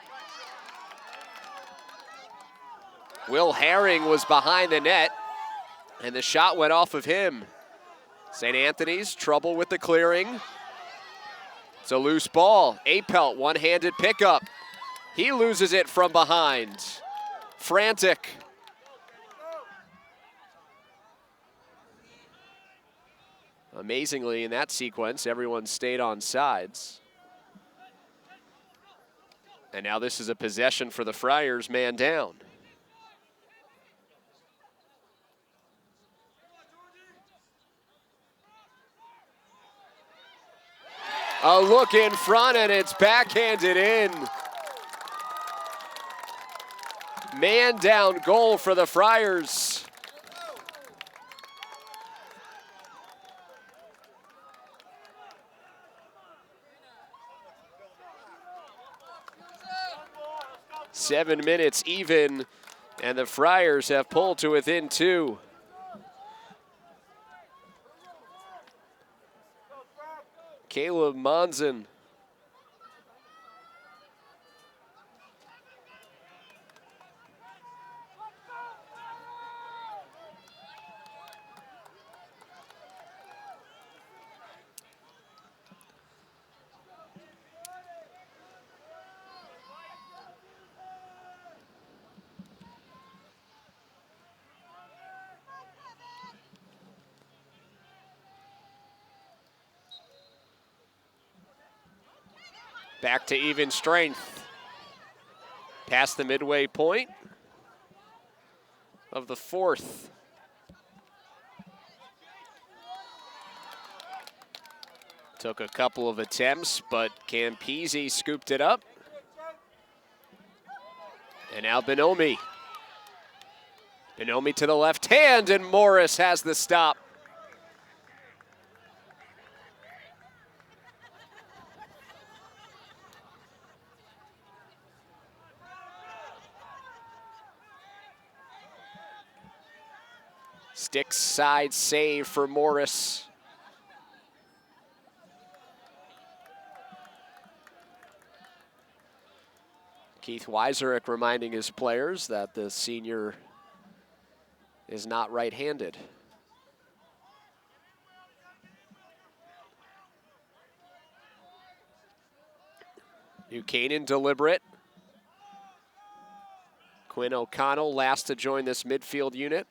Will Herring was behind the net, and the shot went off of him. St. Anthony's, trouble with the clearing. It's a loose ball. Apelt, one-handed pickup. He loses it from behind. Frantic. Amazingly, in that sequence, everyone stayed on sides. And now this is a possession for the Friars, man down. A look in front, and it's backhanded in. Man down goal for the Friars. Seven minutes even, and the Friars have pulled to within 2. Caleb Monson. Back to even strength. Past the midway point of the fourth. Took a couple of attempts, but Campisi scooped it up. And now Bonomi. Bonomi to the left hand, and Morris has the stop. Stick side save for Morris. Keith Weiserick reminding his players that the senior is not right-handed. Buchanan deliberate. Quinn O'Connell last to join this midfield unit.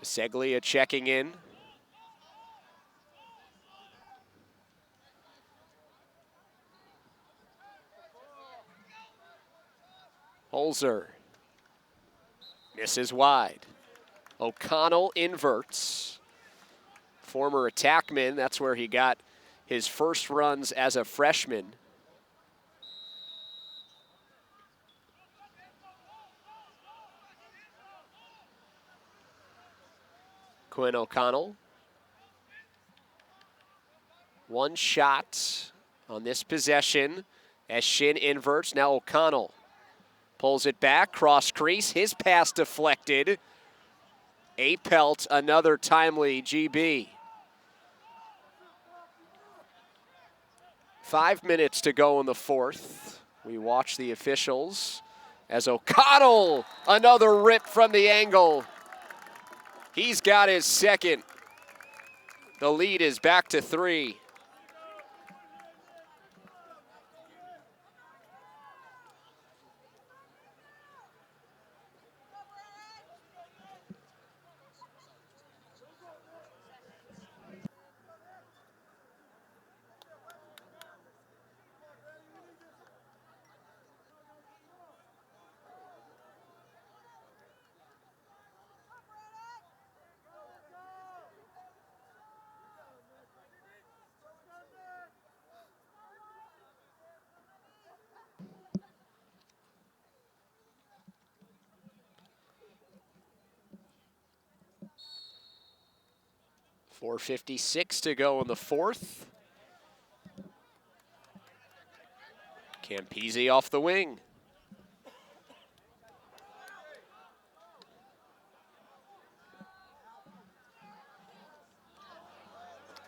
Biseglia checking in. Holzer misses wide. O'Connell inverts. Former attackman, that's where he got his first runs as a freshman. Quinn O'Connell. One shot on this possession as Shin inverts. Now O'Connell pulls it back, cross crease, his pass deflected. Apelt, another timely GB. 5 minutes to go in the fourth. We watch the officials as O'Connell, another rip from the angle. He's got his second. The lead is back to 3. 4:56 to go in the fourth. Campese off the wing.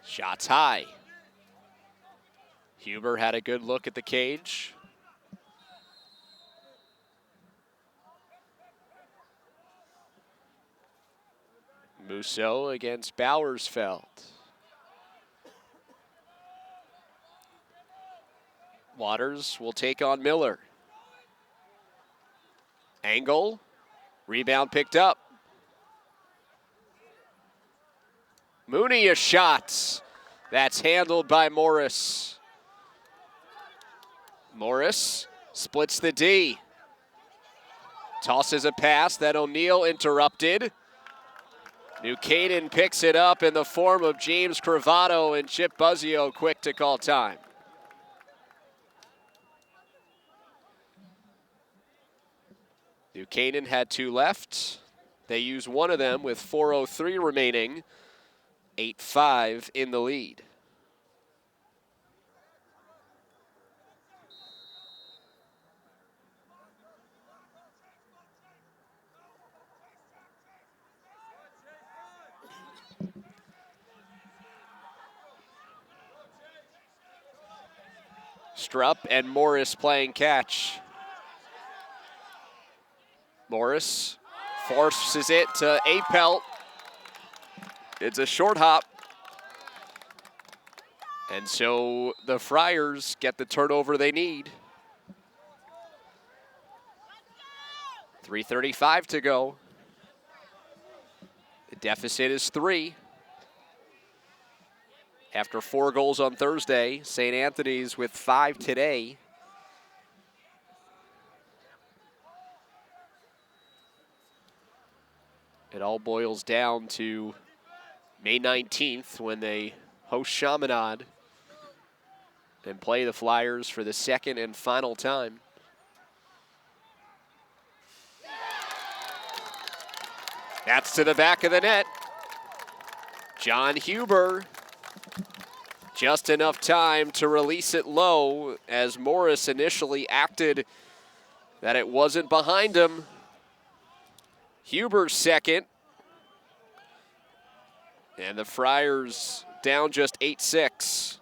Shots high. Huber had a good look at the cage. Musso against Bowersfeld. Waters will take on Miller. Angle, rebound picked up. Mooney a shot. That's handled by Morris. Morris splits the D. Tosses a pass that O'Neal interrupted. New Canaan picks it up in the form of James Cravato, and Chip Buzzio quick to call time. New Canaan had 2 left. They used one of them with 4:03 remaining. 8-5 in the lead. Strupp and Morris playing catch. Morris forces it to Apelt. It's a short hop. And so the Friars get the turnover they need. 3:35 to go. The deficit is 3. After 4 goals on Thursday, St. Anthony's with 5 today. It all boils down to May 19th when they host Chaminade and play the Flyers for the second and final time. That's to the back of the net. John Huber, just enough time to release it low as Morris initially acted that it wasn't behind him. Huber's second. And the Friars down just 8-6.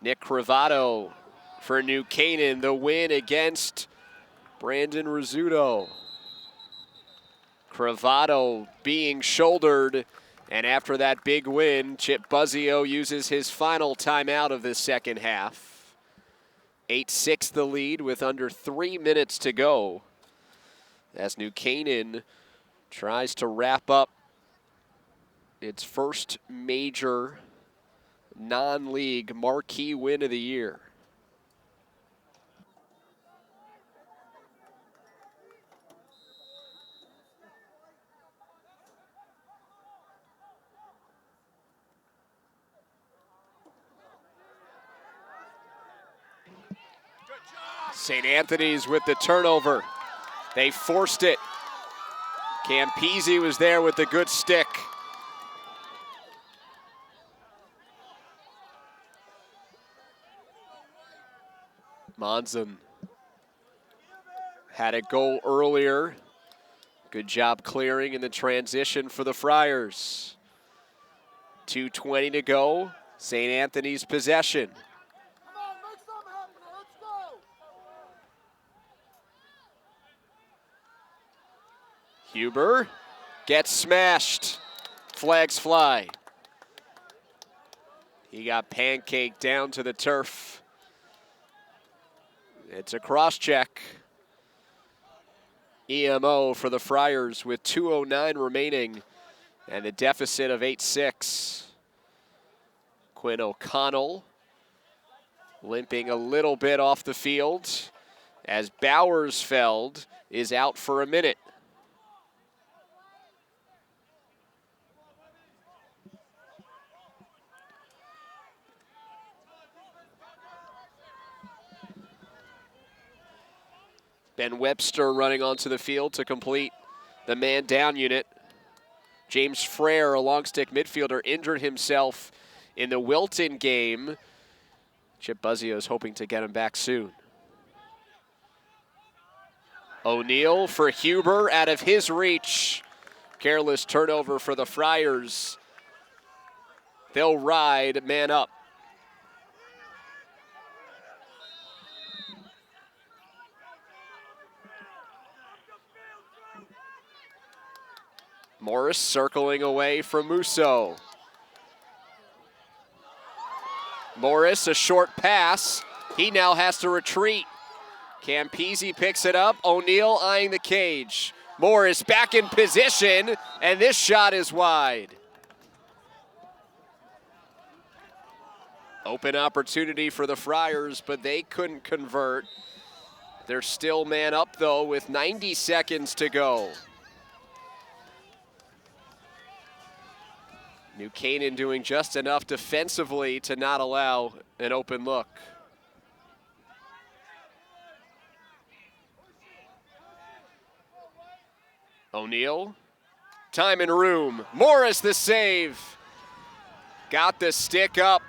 Nick Cravato for New Canaan, the win against Brandon Rizzuto. Cravato being shouldered, and after that big win, Chip Buzzio uses his final timeout of the second half. 8-6 the lead with under 3 minutes to go as New Canaan tries to wrap up its first major non-league marquee win of the year. St. Anthony's with the turnover. They forced it. Campese was there with the good stick. Monson had a goal earlier. Good job clearing in the transition for the Friars. 2:20 to go. St. Anthony's possession. Come on, make something happen. Let's go. Huber gets smashed. Flags fly. He got pancaked down to the turf. It's a cross check. EMO for the Friars with 2:09 remaining and a deficit of 8-6. Quinn O'Connell limping a little bit off the field as Bowersfeld is out for a minute. Ben Webster running onto the field to complete the man down unit. James Frere, a long stick midfielder, injured himself in the Wilton game. Chip Buzzio is hoping to get him back soon. O'Neal for Huber, out of his reach. Careless turnover for the Friars. They'll ride man up. Morris circling away from Musso. Morris, a short pass. He now has to retreat. Campisi picks it up. O'Neal eyeing the cage. Morris back in position, and this shot is wide. Open opportunity for the Friars, but they couldn't convert. They're still man up, though, with 90 seconds to go. New Canaan doing just enough defensively to not allow an open look. O'Neal, time and room. Morris the save. Got the stick up.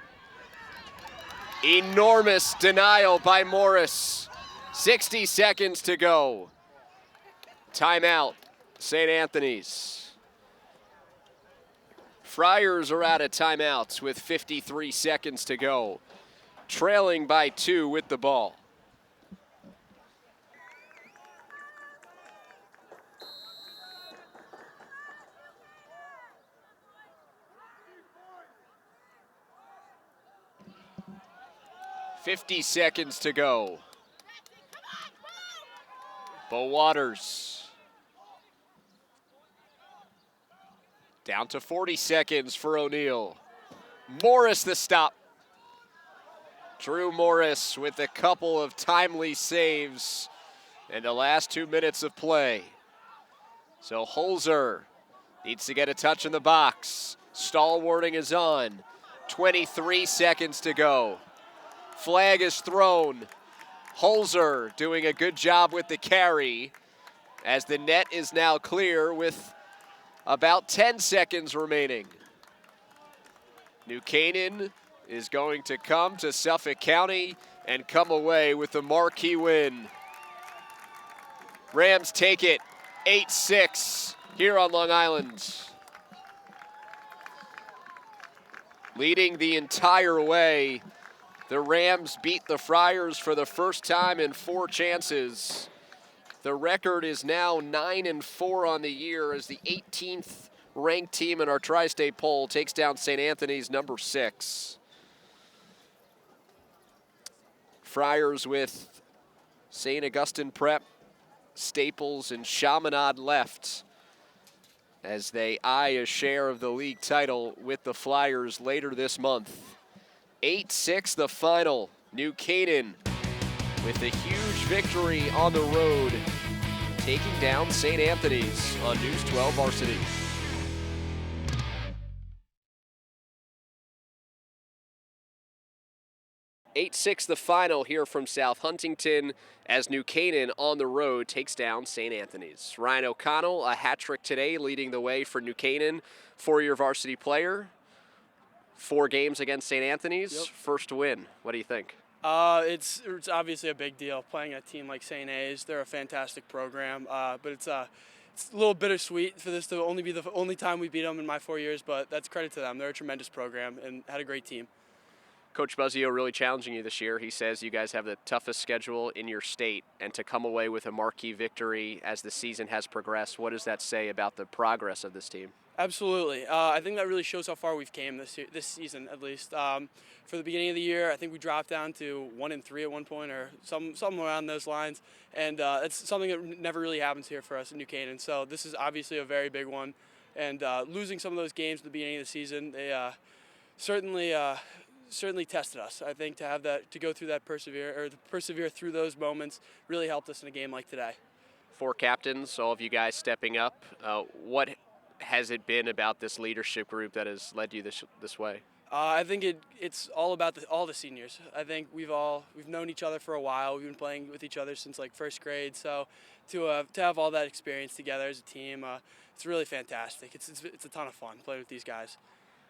Enormous denial by Morris. 60 seconds to go. Timeout, St. Anthony's. Friars are out of timeouts with 53 seconds to go. Trailing by 2 with the ball. .50 seconds to go. Bo Waters. Down to 40 seconds for O'Neal. Morris the stop. Drew Morris with a couple of timely saves in the last 2 minutes of play. So Holzer needs to get a touch in the box. Stalwarting is on. 23 seconds to go. Flag is thrown. Holzer doing a good job with the carry as the net is now clear with about 10 seconds remaining. New Canaan is going to come to Suffolk County and come away with the marquee win. Rams take it 8-6 here on Long Island. Leading the entire way, the Rams beat the Friars for the first time in 4 chances. The record is now 9-4 on the year as the 18th ranked team in our tri-state poll takes down St. Anthony's number 6. Friars with St. Augustine Prep, Staples, and Chaminade left as they eye a share of the league title with the Flyers later this month. 8-6 the final. New Canaan with a huge victory on the road, taking down St. Anthony's on News 12 Varsity. .86 the final here from South Huntington as New Canaan on the road takes down St. Anthony's. Ryan O'Connell, a hat trick today, leading the way for New Canaan, 4-year varsity player. 4 games against St. Anthony's, Yep. First win. What do you think? It's obviously a big deal playing a team like St. A's. They're a fantastic program, but it's a little bittersweet for this to only be the only time we beat them in my 4 years, but that's credit to them. They're a tremendous program and had a great team. Coach Buzzio really challenging you this year. He says you guys have the toughest schedule in your state, and to come away with a marquee victory as the season has progressed, what does that say about the progress of this team? Absolutely. I think that really shows how far we've came this season, at least. For the beginning of the year, I think we dropped down to 1-3 at one point, or somewhere around those lines, and it's something that never really happens here for us in New Canaan. So this is obviously a very big one, and losing some of those games at the beginning of the season, they certainly tested us. I think to have that, to go through that persevere through those moments, really helped us in a game like today. 4 captains, all of you guys stepping up. What has it been about this leadership group that has led you this way? I think it's all about all the seniors. I think we've known each other for a while. We've been playing with each other since like first grade. So to have all that experience together as a team, it's really fantastic. It's a ton of fun playing with these guys.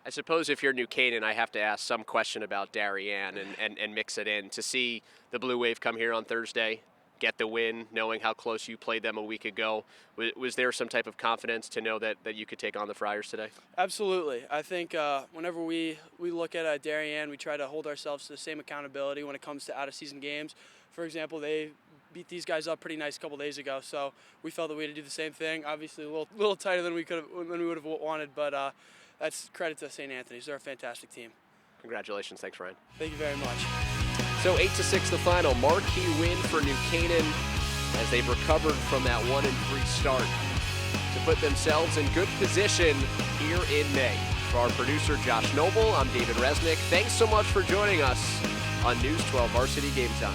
I suppose if you're New Canaan, I have to ask some question about Darien and mix it in. To see the Blue Wave come here on Thursday, get the win, knowing how close you played them a week ago, was there some type of confidence to know that you could take on the Friars today? Absolutely. I think whenever we look at Darien, we try to hold ourselves to the same accountability when it comes to out-of-season games. For example, they beat these guys up pretty nice a couple days ago, so we felt that we had to do the same thing. Obviously, a little tighter than we would have wanted, but that's credit to St. Anthony's. They're a fantastic team. Congratulations. Thanks, Ryan. Thank you very much. So 8-6 the final. Marquee win for New Canaan as they've recovered from that 1-3 start to put themselves in good position here in May. For our producer, Josh Noble, I'm David Resnick. Thanks so much for joining us on News 12 Varsity Game Time.